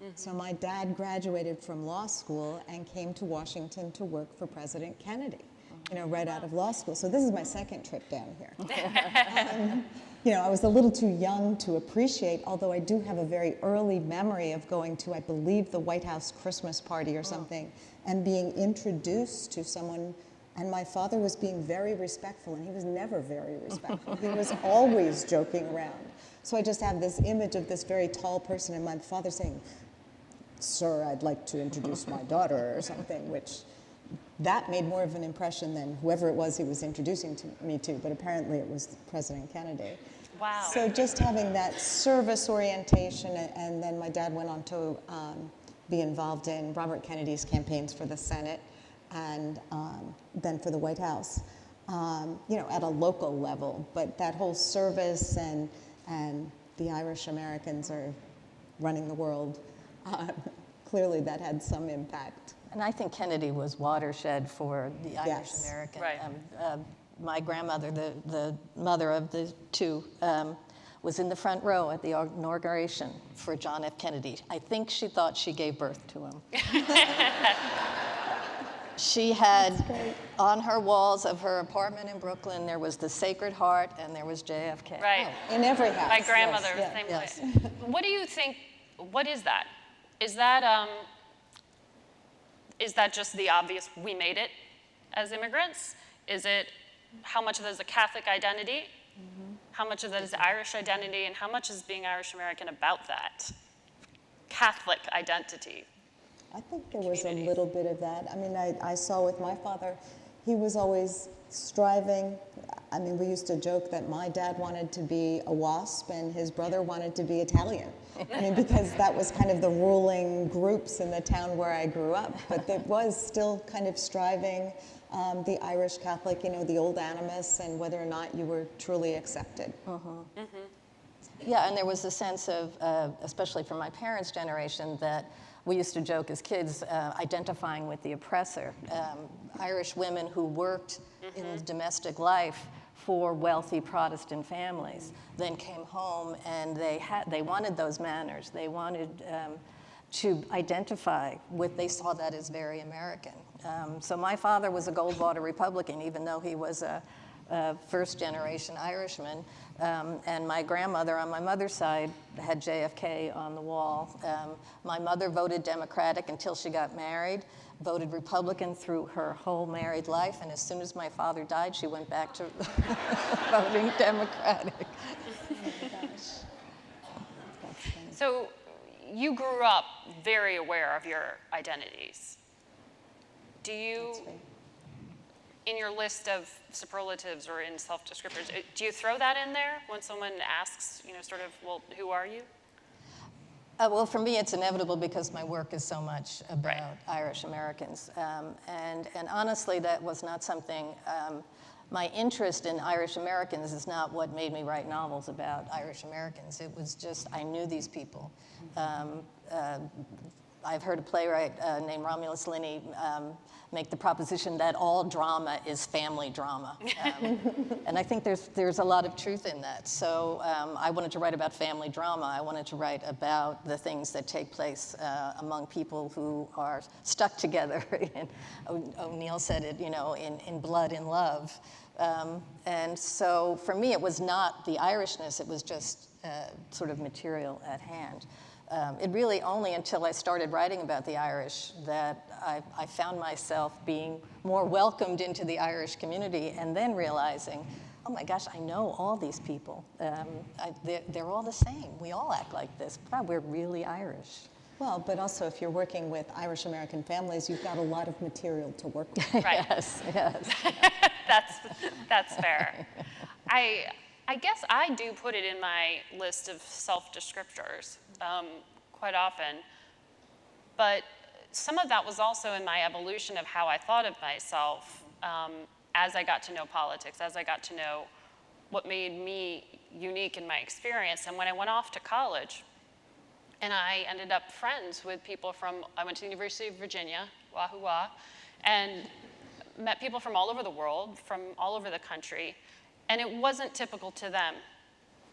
Mm-hmm. So my dad graduated from law school and came to Washington to work for President Kennedy, you know, right out of law school. So this is my second trip down here. You know, I was a little too young to appreciate, although I do have a very early memory of going to, I believe, the White House Christmas party or something, and being introduced to someone. And my father was being very respectful, and he was never very respectful. He was always joking around. So I just have this image of this very tall person, and my father saying, "Sir, I'd like to introduce my daughter," or something, which that made more of an impression than whoever it was he was introducing me to, but apparently it was President Kennedy. Wow. So just having that service orientation, and then my dad went on to be involved in Robert Kennedy's campaigns for the Senate, and then for the White House, you know, at a local level. But that whole service and the Irish Americans are running the world, clearly that had some impact. And I think Kennedy was watershed for the Irish American. Right. My grandmother, the mother of the two, was in the front row at the inauguration for John F. Kennedy. I think she thought she gave birth to him. She had on her walls of her apartment in Brooklyn, there was the Sacred Heart and there was JFK. Right. Oh, in every house. My grandmother was Yes, the same way. What do you think, what is that? Is that just the obvious, we made it as immigrants? Is it, how much of that is a Catholic identity? Mm-hmm. How much of that is Irish identity? And how much is being Irish American about that Catholic identity? I think there was a little bit of that. I mean, I saw with my father, he was always striving. I mean, we used to joke that my dad wanted to be a WASP and his brother wanted to be Italian. I mean, because that was kind of the ruling groups in the town where I grew up. But it was still kind of striving, the Irish Catholic, you know, the old animus, and whether or not you were truly accepted. Yeah, and there was a sense of, especially from my parents' generation, that we used to joke as kids, identifying with the oppressor. Irish women who worked in domestic life for wealthy Protestant families then came home and they wanted those manners. They wanted to identify with, they saw that as very American. So my father was a Goldwater Republican, even though he was a first-generation Irishman. And my grandmother on my mother's side had JFK on the wall. My mother voted Democratic until she got married, voted Republican through her whole married life, and as soon as my father died, she went back to voting Democratic. Oh my gosh. So you grew up very aware of your identities. Do you, in your list of superlatives or in self-descriptors, do you throw that in there when someone asks, you know, sort of, well, who are you? Well, for me, it's inevitable because my work is so much about Irish Americans. And honestly, that was not something, my interest in Irish Americans is not what made me write novels about Irish Americans. It was just, I knew these people. I've heard a playwright named Romulus Linney make the proposition that all drama is family drama. And I think there's a lot of truth in that. So I wanted to write about family drama. I wanted to write about the things that take place among people who are stuck together. And O'Neill said it, you know, in blood and love. And so for me, it was not the Irishness, it was just sort of material at hand. It really only until I started writing about the Irish that I found myself being more welcomed into the Irish community and then realizing, oh my gosh, I know all these people. They're all the same. We all act like this. Wow, we're really Irish. Well, but also if you're working with Irish American families, you've got a lot of material to work with. Right. Yes, yes. That's fair. I guess I do put it in my list of self-descriptors quite often, but some of that was also in my evolution of how I thought of myself as I got to know politics, as I got to know what made me unique in my experience. And when I went off to college, and I ended up friends with people I went to the University of Virginia, Wahoo Wah, and met people from all over the world, from all over the country. And it wasn't typical to them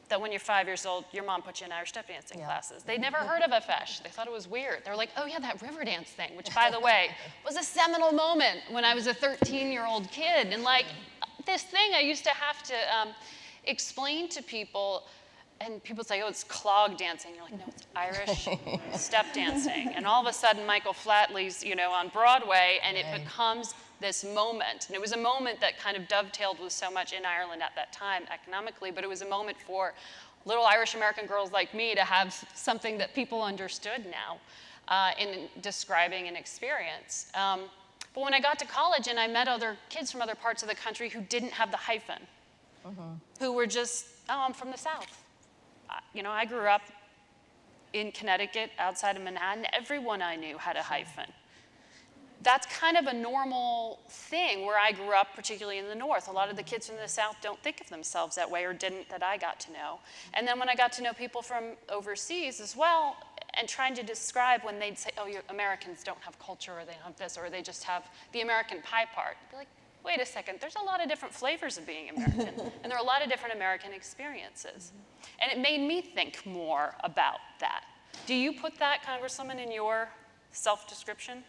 that when you're 5 years old, your mom put you in Irish step dancing classes. They'd never heard of a fesh. They thought it was weird. They were like, oh yeah, that river dance thing, which by the way, was a seminal moment when I was a 13-year-old kid. And like, this thing I used to have to explain to people, and people say, oh, it's clog dancing. You're like, no, it's Irish step dancing. And all of a sudden, Michael Flatley's, you know, on Broadway, and it becomes this moment. And it was a moment that kind of dovetailed with so much in Ireland at that time economically, but it was a moment for little Irish American girls like me to have something that people understood now in describing an experience. But when I got to college and I met other kids from other parts of the country who didn't have the hyphen, who were just, oh, I'm from the South. You know, I grew up in Connecticut, outside of Manhattan. Everyone I knew had a hyphen. That's kind of a normal thing where I grew up, particularly in the North. A lot of the kids from the South don't think of themselves that way, or didn't, that I got to know. And then when I got to know people from overseas as well, and trying to describe when they'd say, oh, you Americans don't have culture, or they don't have this, or they just have the American pie part. I'd be like, wait a second, there's a lot of different flavors of being American, and there are a lot of different American experiences. And it made me think more about that. Do you put that, Congresswoman, in your self-description?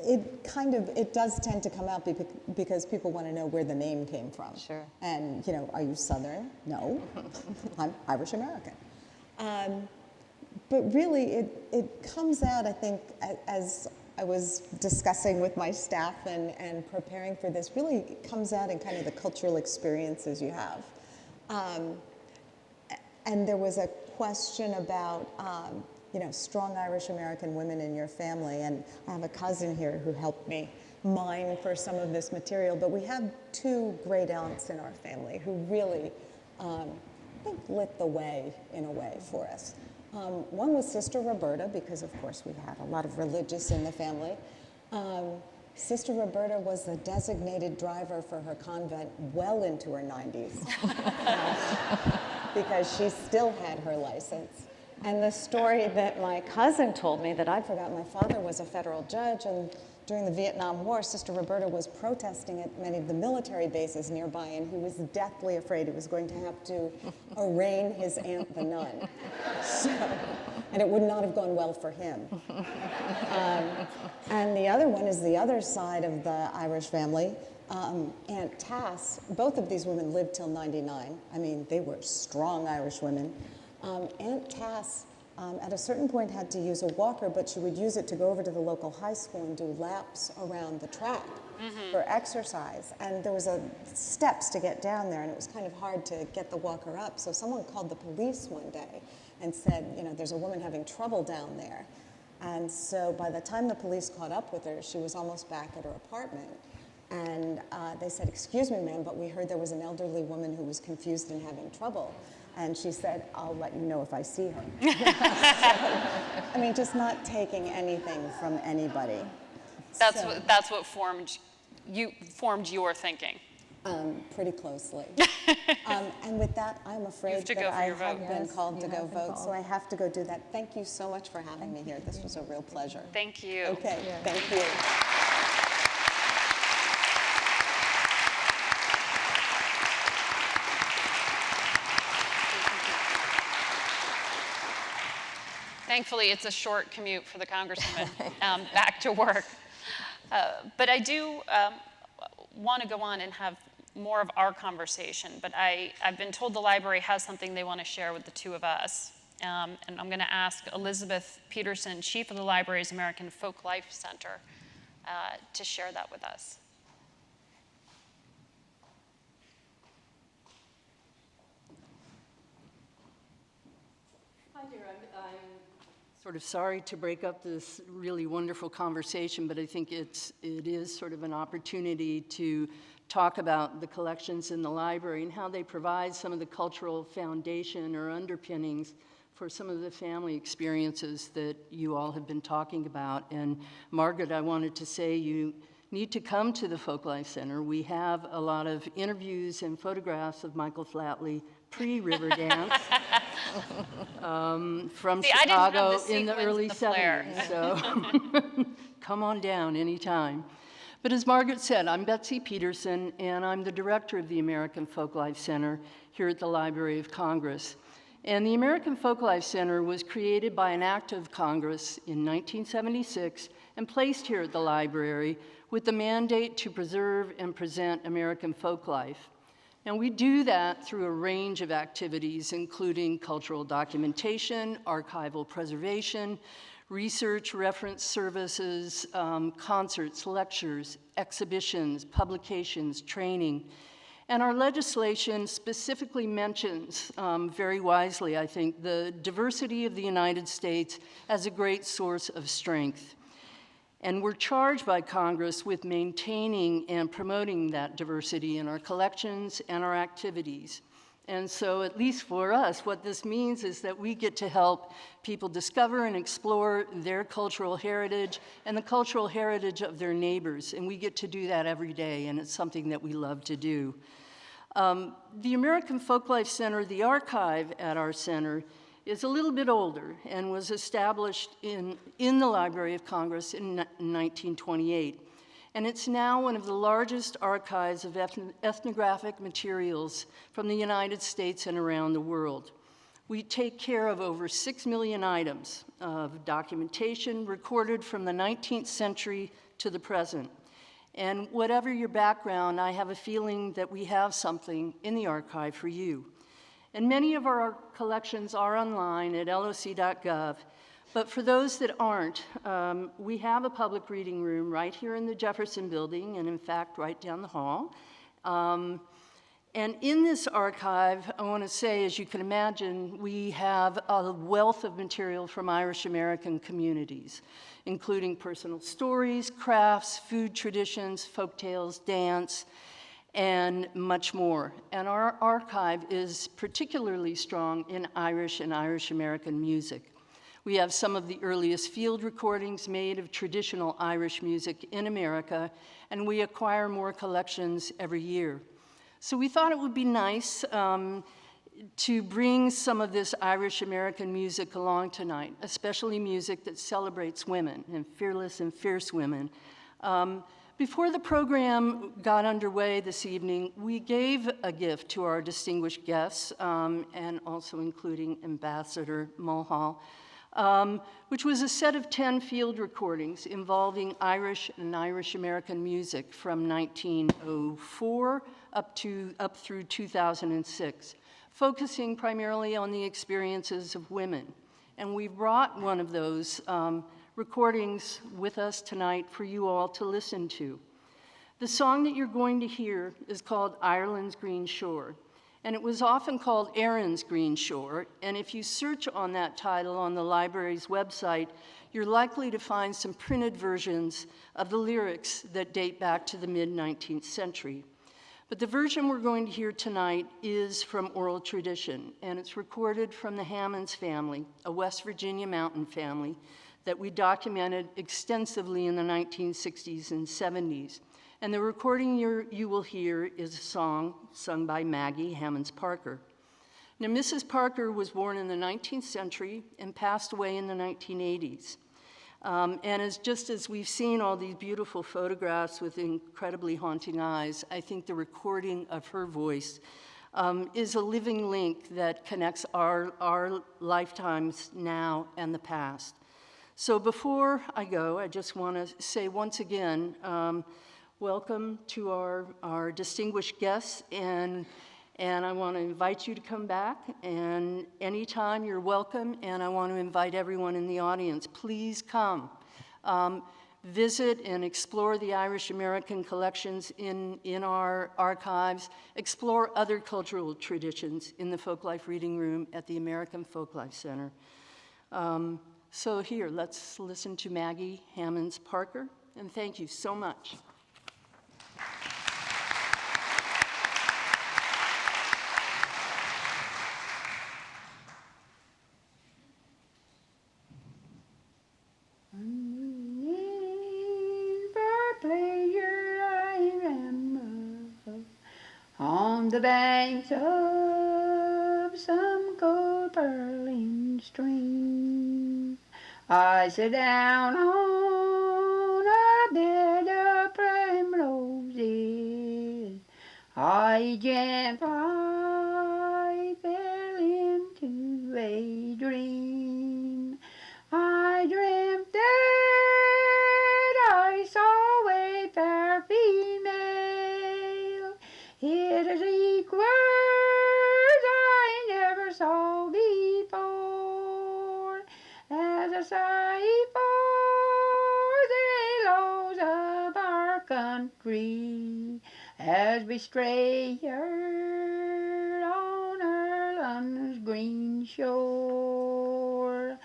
It does tend to come out because people want to know where the name came from. Sure. And, you know, are you Southern? No, I'm Irish American. But really, it comes out, I think, as I was discussing with my staff and preparing for this, really it comes out in kind of the cultural experiences you have. And there was a question about, you know, strong Irish American women in your family, and I have a cousin here who helped me mine for some of this material, but we have two great aunts in our family who really, I think, lit the way in a way for us. One was Sister Roberta, because of course we had a lot of religious in the family. Sister Roberta was the designated driver for her convent well into her 90s, because she still had her license. And the story that my cousin told me that I forgot, my father was a federal judge, and during the Vietnam War, Sister Roberta was protesting at many of the military bases nearby, and he was deathly afraid he was going to have to arraign his aunt, the nun. So, and it would not have gone well for him. And the other one is the other side of the Irish family. Aunt Tass, both of these women lived till 99. I mean, they were strong Irish women. Aunt Tass, at a certain point, had to use a walker, but she would use it to go over to the local high school and do laps around the track for exercise. And there was steps to get down there, and it was kind of hard to get the walker up. So someone called the police one day and said, you know, there's a woman having trouble down there. And so by the time the police caught up with her, she was almost back at her apartment. And they said, excuse me, ma'am, but we heard there was an elderly woman who was confused and having trouble. And she said, I'll let you know if I see her. So, I mean, just not taking anything from anybody. That's what formed your thinking. Pretty closely. And with that, I'm afraid that I have been called to go vote, so I have to go do that. Thank you so much for having me here. This was a real pleasure. Thank you. Okay, thank you. Thankfully, it's a short commute for the Congresswoman back to work. But I do want to go on and have more of our conversation, but I've been told the library has something they want to share with the two of us. And I'm going to ask Elizabeth Peterson, Chief of the library's American Folk Life Center, to share that with us. Hi, dear. I'm sort of sorry to break up this really wonderful conversation, but I think it is sort of an opportunity to talk about the collections in the library and how they provide some of the cultural foundation or underpinnings for some of the family experiences that you all have been talking about. And Margaret, I wanted to say you need to come to the Folk Life Center. We have a lot of interviews and photographs of Michael Flatley pre-Riverdance from Chicago in the early 70s. So come on down anytime. But as Margaret said, I'm Betsy Peterson, and I'm the director of the American Folk Life Center here at the Library of Congress. And the American Folk Life Center was created by an act of Congress in 1976 and placed here at the library with the mandate to preserve and present American folk life. And we do that through a range of activities, including cultural documentation, archival preservation, research, reference services, concerts, lectures, exhibitions, publications, training. And our legislation specifically mentions, very wisely, I think, the diversity of the United States as a great source of strength. And we're charged by Congress with maintaining and promoting that diversity in our collections and our activities. And so, at least for us, what this means is that we get to help people discover and explore their cultural heritage and the cultural heritage of their neighbors. And we get to do that every day, and it's something that we love to do. The American Folk Life Center, the archive at our center, is a little bit older and was established in the Library of Congress in 1928. And it's now one of the largest archives of ethnographic materials from the United States and around the world. We take care of over 6 million items of documentation recorded from the 19th century to the present. And whatever your background, I have a feeling that we have something in the archive for you. And many of our collections are online at loc.gov. But for those that aren't, we have a public reading room right here in the Jefferson Building, and in fact, right down the hall. And in this archive, I want to say, as you can imagine, we have a wealth of material from Irish American communities, including personal stories, crafts, food traditions, folktales, dance, and much more. And our archive is particularly strong in Irish and Irish American music. We have some of the earliest field recordings made of traditional Irish music in America, and we acquire more collections every year. So we thought it would be nice to bring some of this Irish American music along tonight, especially music that celebrates women and fearless and fierce women. Before the program got underway this evening, we gave a gift to our distinguished guests, and also including Ambassador MULHALL, which was a set of 10 field recordings involving Irish and Irish American music from 1904 up through 2006, focusing primarily on the experiences of women. And we brought one of those recordings with us tonight for you all to listen to. The song that you're going to hear is called Ireland's Green Shore, and it was often called Erin's Green Shore, and if you search on that title on the library's website, you're likely to find some printed versions of the lyrics that date back to the mid-19th century. But the version we're going to hear tonight is from oral tradition, and it's recorded from the Hammonds family, a West Virginia mountain family that we documented extensively in the 1960s and 70s. And the recording you will hear is a song sung by Maggie Hammonds Parker. Now, Mrs. Parker was born in the 19th century and passed away in the 1980s. And just as we've seen all these beautiful photographs with incredibly haunting eyes, I think the recording of her voice is a living link that connects our lifetimes now and the past. So before I go, I just want to say once again, welcome to our distinguished guests, and I want to invite you to come back, and anytime you're welcome, and I want to invite everyone in the audience, please come. Visit and explore the Irish American collections in our archives, explore other cultural traditions in the Folklife Reading Room at the American Folklife Center. So here, let's listen to Maggie Hammonds Parker, and thank you so much. On the banks of some cold purling stream, I sit down on a bed of primroses. I gently fell into a dream. I dreamt that I saw a fair female. It is equals I never saw before, as a sight for the laws of our country, as we strayed on Ireland's green shore.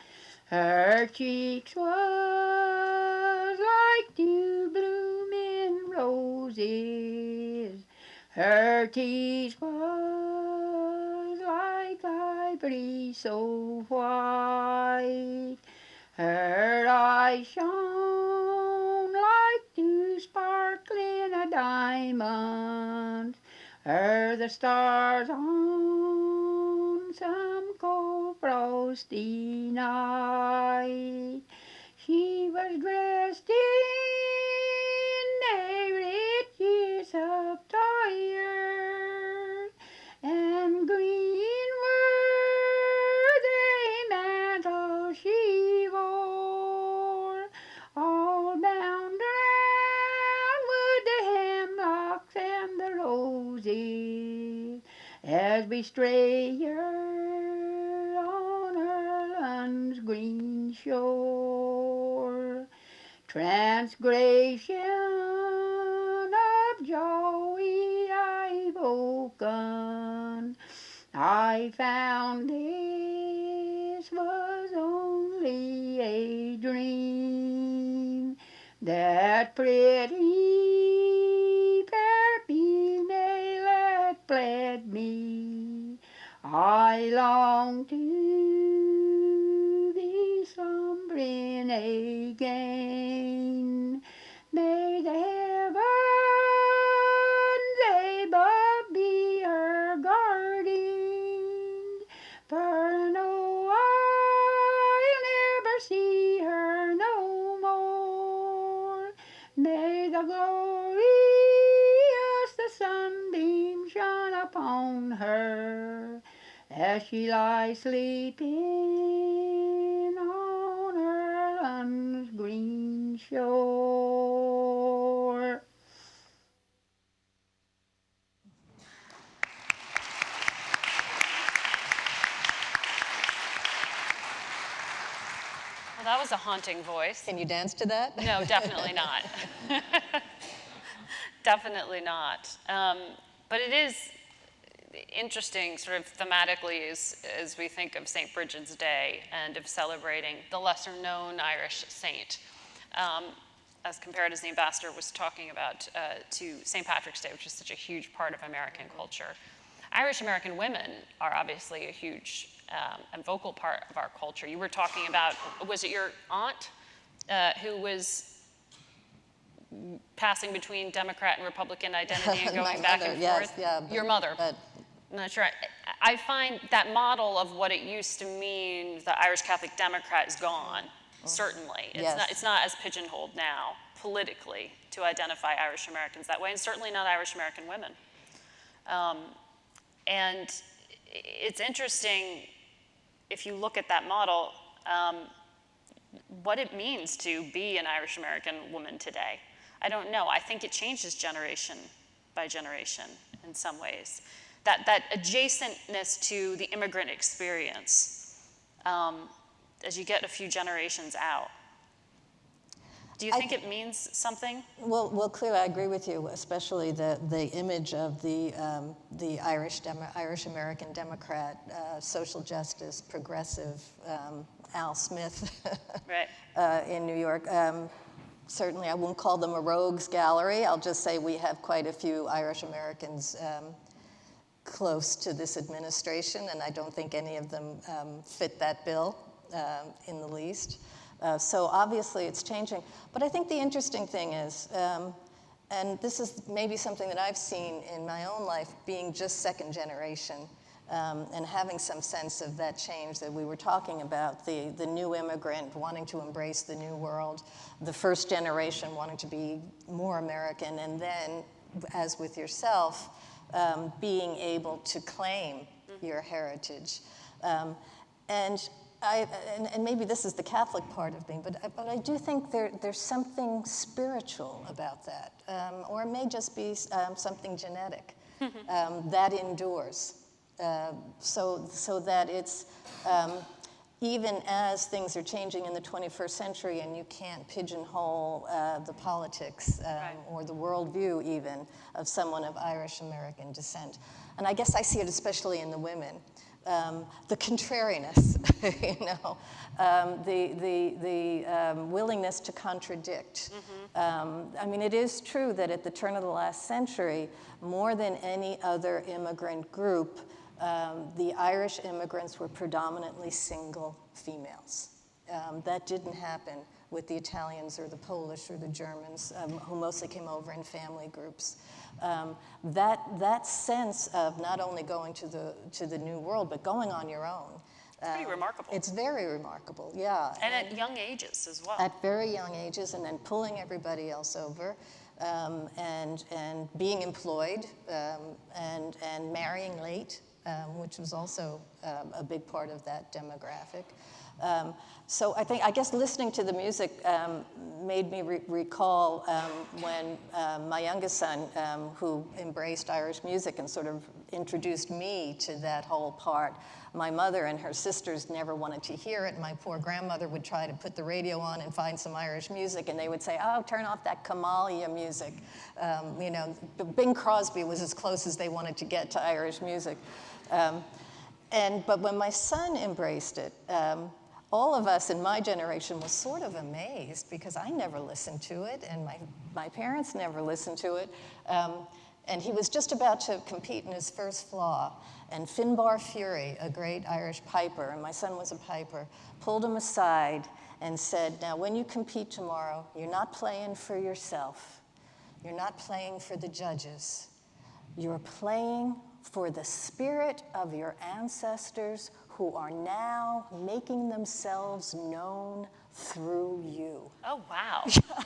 Her cheeks was like dew blooming roses, her teeth was like ivory so white, her eyes shone like dew sparkling a diamond, her the stars on some cold frosty night. She was dressed in a richest attire, and green were the mantle she wore, all bound round with the hemlocks and the roses, as we strayed on Ireland's green shore. Transgression of joy I've spoken. I found this was only a dream, that pretty fair female that fled me. I long to be slumbering again. May the heavens above be her guardian, for no, I'll never see her no more. May the glorious the sunbeam shine upon her, as she lies sleeping on her land's green shore. Well, that was a haunting voice. Can you dance to that? No, definitely not. Definitely not. But it is interesting sort of thematically as we think of St. Bridget's Day and of celebrating the lesser known Irish saint, as compared, as the ambassador was talking about, to St. Patrick's Day, which is such a huge part of American culture. Irish American women are obviously a huge and vocal part of our culture. You were talking about, was it your aunt who was passing between Democrat and Republican identity and going back and forth? Yeah, your mother. I'm not sure. I find that model of what it used to mean, the Irish Catholic Democrat, is gone, certainly. It's not as pigeonholed now, politically, to identify Irish Americans that way, and certainly not Irish American women. And it's interesting, if you look at that model, what it means to be an Irish American woman today. I don't know. I think it changes generation by generation in some ways. That adjacentness to the immigrant experience as you get a few generations out. Do you think it means something? Well, clearly I agree with you, especially the image of the Irish American Democrat, social justice, progressive, Al Smith right. In New York. Certainly I won't call them a rogues gallery. I'll just say we have quite a few Irish Americans close to this administration, and I don't think any of them fit that bill in the least. So obviously it's changing. But I think the interesting thing is, and this is maybe something that I've seen in my own life, being just second generation, and having some sense of that change that we were talking about, the new immigrant wanting to embrace the new world, the first generation wanting to be more American, and then, as with yourself, being able to claim your heritage. And maybe this is the Catholic part of me, but I do think there's something spiritual about that, or it may just be something genetic that endures, so that it's even as things are changing in the 21st century, and you can't pigeonhole the politics or the worldview even of someone of Irish American descent. And I guess I see it especially in the women. The contrariness, the willingness to contradict. I mean, it is true that at the turn of the last century, more than any other immigrant group, the Irish immigrants were predominantly single females. That didn't happen with the Italians or the Polish or the Germans, who mostly came over in family groups. That sense of not only going to the new world, but going on your own. It's pretty remarkable. It's very remarkable, yeah. And at young ages as well. At very young ages, and then pulling everybody else over, and being employed, and marrying late, which was also a big part of that demographic. So I guess listening to the music made me recall when my youngest son, who embraced Irish music and sort of introduced me to that whole part. My mother and her sisters never wanted to hear it. My poor grandmother would try to put the radio on and find some Irish music, and they would say, oh, turn off that Kamalia music. You know, Bing Crosby was as close as they wanted to get to Irish music. But when my son embraced it, all of us in my generation was sort of amazed because I never listened to it, and my parents never listened to it. And he was just about to compete in his first flaw. And Finbar Fury, a great Irish piper, and my son was a piper, pulled him aside and said, now when you compete tomorrow, you're not playing for yourself. You're not playing for the judges. You're playing for the spirit of your ancestors who are now making themselves known through you. Oh, wow.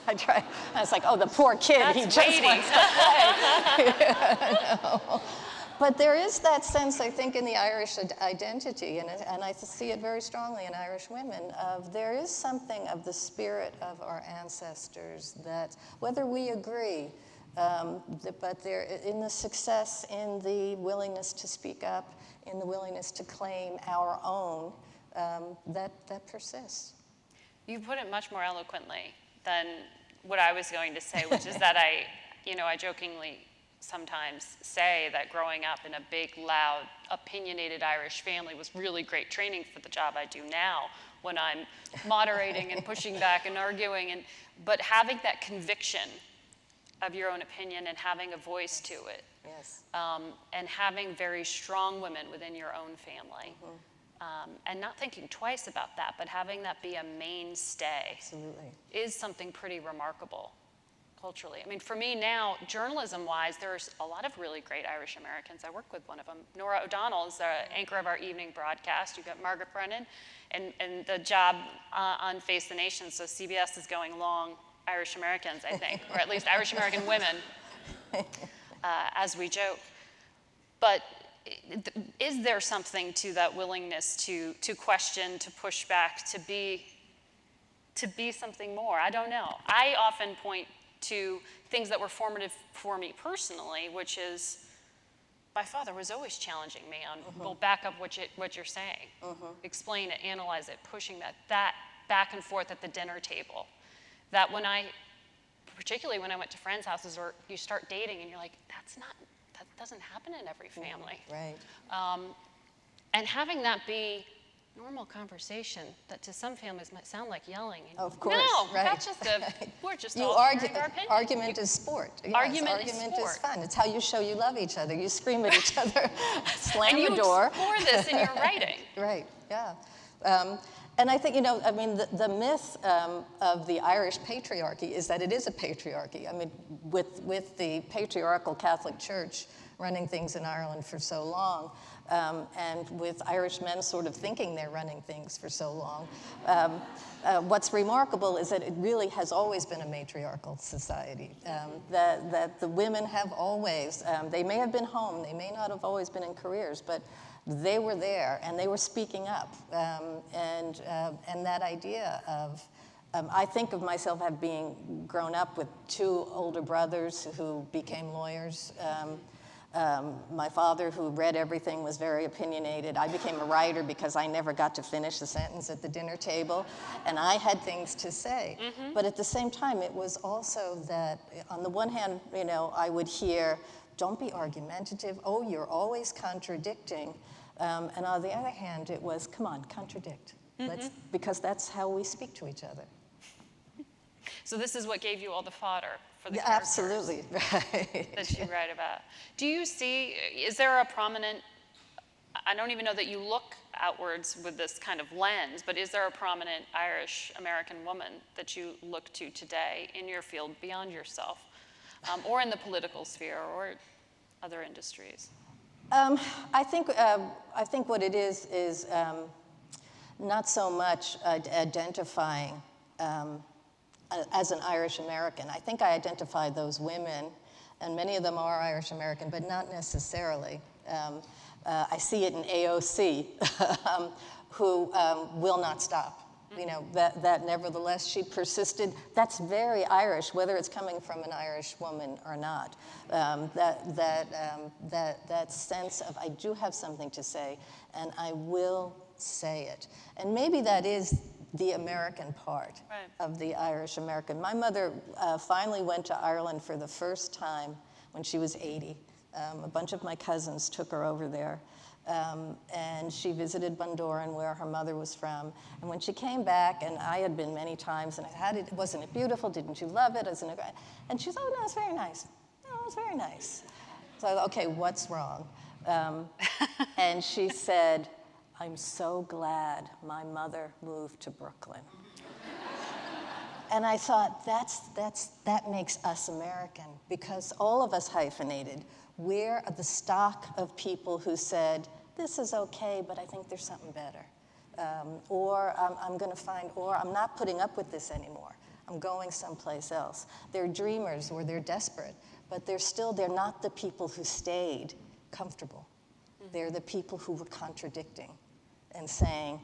I tried. I was like, oh, the poor kid. That's he just weighty. wants to play. Yeah, no. But there is that sense, I think, in the Irish identity, and I see it very strongly in Irish women, of there is something of the spirit of our ancestors that, whether we agree, but there, in the success, in the willingness to speak up, in the willingness to claim our own, that persists. You put it much more eloquently than what I was going to say, which is that I jokingly sometimes say that growing up in a big, loud, opinionated Irish family was really great training for the job I do now when I'm moderating and pushing back and arguing, but having that conviction of your own opinion and having a voice to it. Yes. And having very strong women within your own family. Mm-hmm. And not thinking twice about that, but having that be a mainstay. Absolutely. Is something pretty remarkable culturally. I mean, for me now, journalism-wise, there's a lot of really great Irish Americans. I work with one of them. Nora O'Donnell is the anchor of our evening broadcast. You've got Margaret Brennan, and the job on Face the Nation, so CBS is going long Irish Americans, I think, or at least Irish American women, as we joke. But is there something to that willingness to question, to push back, to be something more? I don't know. I often point to things that were formative for me personally, which is my father was always challenging me on, well, back up what you're saying, explain it, analyze it, pushing that back and forth at the dinner table. That particularly when I went to friends' houses or you start dating and you're like, that doesn't happen in every family. Right. And having that be normal conversation that to some families might sound like yelling. Of course, no, right. that's just we're just you all sharing our opinion. Argument is sport. Yes, argument is fun. It's how you show you love each other. You scream at each other, slam the door. And you explore this in your writing. Right, yeah. And I think, I mean, the myth of the Irish patriarchy is that it is a patriarchy. I mean, with the patriarchal Catholic Church running things in Ireland for so long, and with Irish men sort of thinking they're running things for so long, what's remarkable is that it really has always been a matriarchal society, that the women have always, they may have been home, they may not have always been in careers, but they were there and they were speaking up, and that idea of, I think of myself as being grown up with two older brothers who became lawyers. My father, who read everything, was very opinionated. I became a writer because I never got to finish a sentence at the dinner table, and I had things to say. But at the same time, it was also that, on the one hand, I would hear, don't be argumentative. Oh, you're always contradicting. And on the other hand, it was, come on, contradict. Because that's how we speak to each other. So this is what gave you all the fodder for the characters. Absolutely, right. That you write about. Do you see, is there a prominent, I don't even know that you look outwards with this kind of lens, but is there a prominent Irish American woman that you look to today in your field beyond yourself, or in the political sphere or other industries? I think what it is not so much identifying as an Irish American. I think I identify those women, and many of them are Irish American, but not necessarily. I see it in AOC, who will not stop. You know, that nevertheless she persisted. That's very Irish, whether it's coming from an Irish woman or not. That sense of, I do have something to say, and I will say it. And maybe that is the American part of the Irish American. My mother finally went to Ireland for the first time when she was 80. A bunch of my cousins took her over there. And she visited Bundoran, where her mother was from. And when she came back, and I had been many times, and wasn't it beautiful? Didn't you love it? And she said, oh, no, it's very nice. No, it was very nice. So I thought, okay, what's wrong? And she said, I'm so glad my mother moved to Brooklyn. And I thought, that makes us American, because all of us hyphenated. We're the stock of people who said, this is okay, but I think there's something better. Or I'm not putting up with this anymore. I'm going someplace else. They're dreamers or they're desperate, but they're not the people who stayed comfortable. They're the people who were contradicting and saying,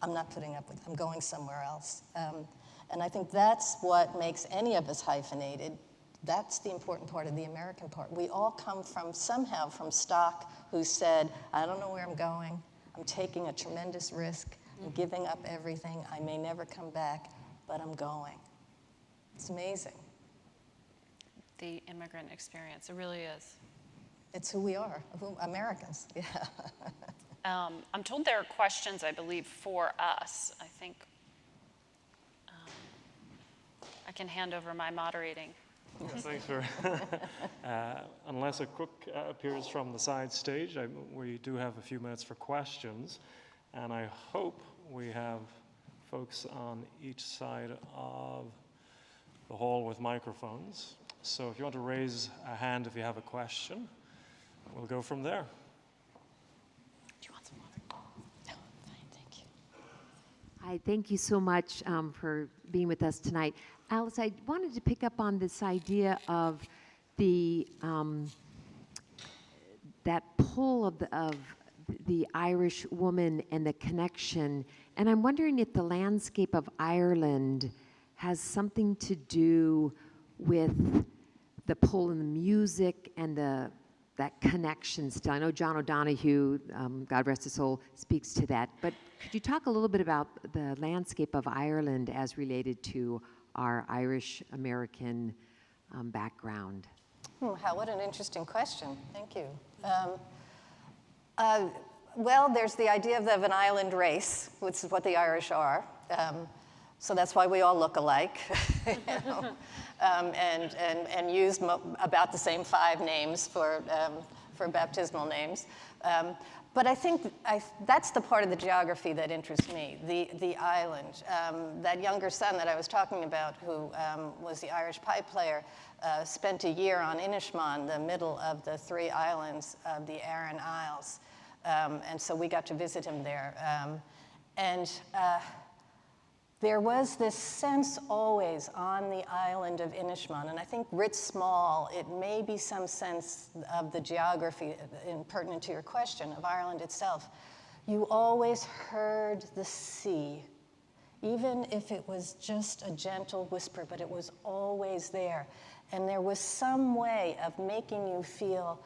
I'm not putting up with it, I'm going somewhere else. And I think that's what makes any of us hyphenated. That's the important part of the American part. We all come somehow from stock who said, I don't know where I'm going. I'm taking a tremendous risk. I'm giving up everything. I may never come back, but I'm going. It's amazing. The immigrant experience, it really is. It's who we are, Americans, yeah. I'm told there are questions, I believe, for us. I think I can hand over my moderating. Thanks for, unless a cook appears from the side stage, we do have a few minutes for questions, and I hope we have folks on each side of the hall with microphones. So if you want to raise a hand if you have a question, we'll go from there. Do you want some water? No, fine, thank you. Hi, thank you so much for being with us tonight. Alice, I wanted to pick up on this idea of the that pull of the Irish woman and the connection, and I'm wondering if the landscape of Ireland has something to do with the pull in the music and that connection still. I know John O'Donohue, God rest his soul, speaks to that, but could you talk a little bit about the landscape of Ireland as related to our Irish-American background? What an interesting question. Thank you. Well, there's the idea of an island race, which is what the Irish are. So that's why we all look alike, you know? And use about the same 5 names for baptismal names. But I think that's the part of the geography that interests me, the island. That younger son that I was talking about, who was the Irish pipe player, spent a year on Inishmaan, the middle of the 3 islands of the Aran Isles. And so we got to visit him there. There was this sense always on the island of Inishmaan, and I think writ small, it may be some sense of the geography, pertinent to your question, of Ireland itself. You always heard the sea, even if it was just a gentle whisper, but it was always there. And there was some way of making you feel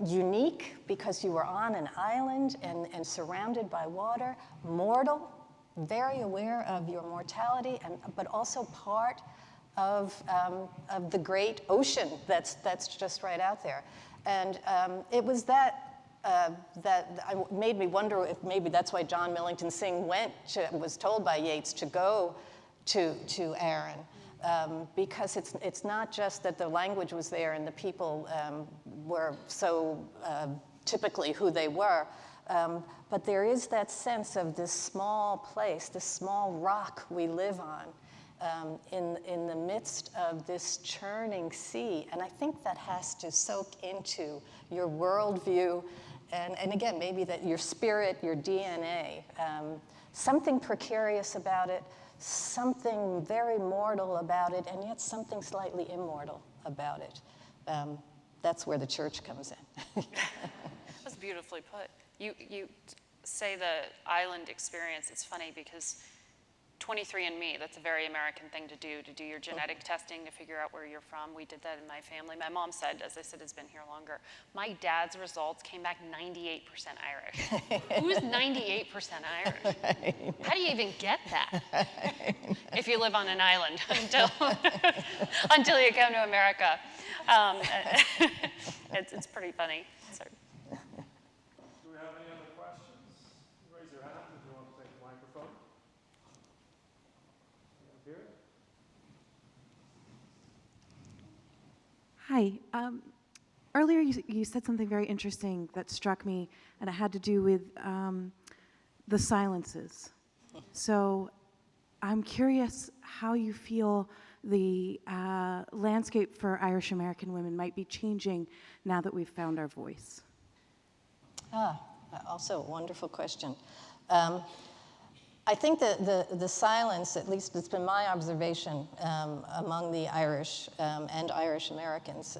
unique because you were on an island and surrounded by water, mortal, very aware of your mortality, but also part of the great ocean that's just right out there. And it was that made me wonder if maybe that's why John Millington Synge was told by Yeats to go to Aran. Because it's not just that the language was there and the people were so typically who they were, but there is that sense of this small place, this small rock we live on in the midst of this churning sea. And I think that has to soak into your worldview and again, maybe that your spirit, your DNA, something precarious about it, something very mortal about it, and yet something slightly immortal about it. That's where the church comes in. That's beautifully put. say the island experience, it's funny because 23andMe, that's a very American thing to do your genetic testing to figure out where you're from. We did that in my family. My mom said, as I said, has been here longer. My dad's results came back 98% Irish. Who's 98% Irish? How do you even get that if you live on an island until you come to America? It's pretty funny. So. Do we have any other questions? Raise your hand if you want to take the microphone. Here. Hi. Earlier you said something very interesting that struck me, and it had to do with the silences. So I'm curious how you feel the landscape for Irish American women might be changing now that we've found our voice. Also a wonderful question. I think that the silence, at least it's been my observation among the Irish and Irish Americans,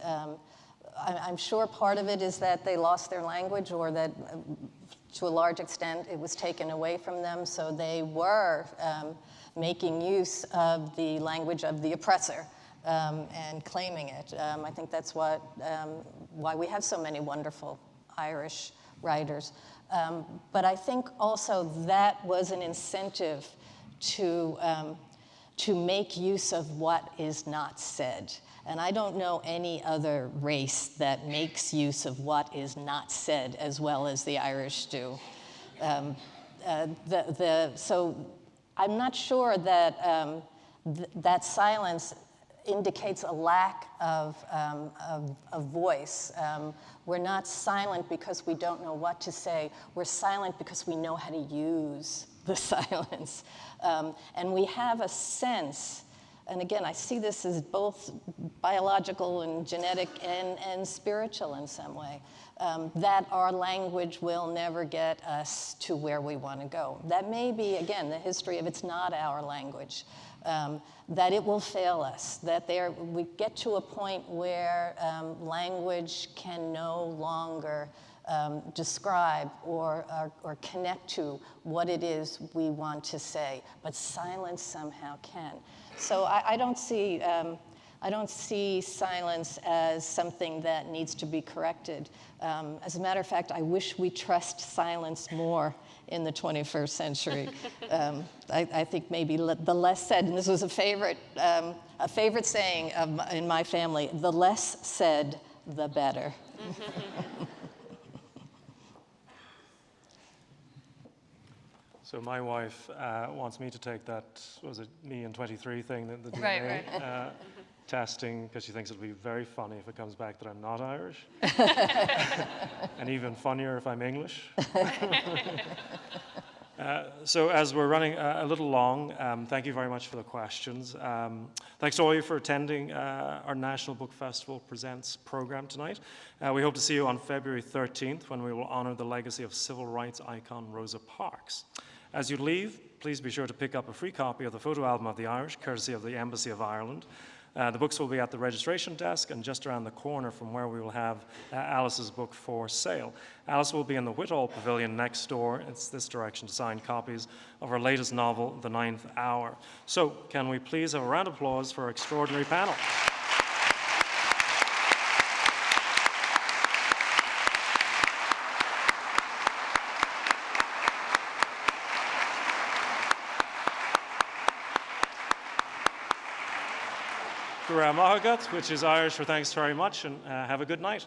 I'm sure part of it is that they lost their language, or that to a large extent it was taken away from them, so they were making use of the language of the oppressor and claiming it. I think that's why we have so many wonderful Irish writers. But I think also that was an incentive to make use of what is not said. And I don't know any other race that makes use of what is not said as well as the Irish do. So I'm not sure that that silence indicates a lack of voice. We're not silent because we don't know what to say. We're silent because we know how to use the silence. And we have a sense, and again, I see this as both biological and genetic and spiritual in some way, that our language will never get us to where we want to go. That may be, again, the history of it's not our language. That it will fail us, that we get to a point where language can no longer describe or connect to what it is we want to say, but silence somehow can. So I don't see silence as something that needs to be corrected. As a matter of fact, I wish we trust silence more in the 21st century. I think maybe the less said, and this was a favorite saying in my family, the less said, the better. So my wife wants me to take that, was it me and 23 thing, the DNA testing, because she thinks it'll be very funny if it comes back that I'm not Irish. And even funnier if I'm English. So as we're running a little long, thank you very much for the questions. Thanks to all of you for attending our National Book Festival Presents program tonight. We hope to see you on February 13th when we will honor the legacy of civil rights icon Rosa Parks. As you leave, please be sure to pick up a free copy of the photo album of the Irish, courtesy of the Embassy of Ireland. The books will be at the registration desk and just around the corner from where we will have Alice's book for sale. Alice will be in the Whitall Pavilion next door. It's this direction to sign copies of her latest novel, The Ninth Hour. So, can we please have a round of applause for our extraordinary panel? Margaret, which is Irish for thanks very much, and have a good night.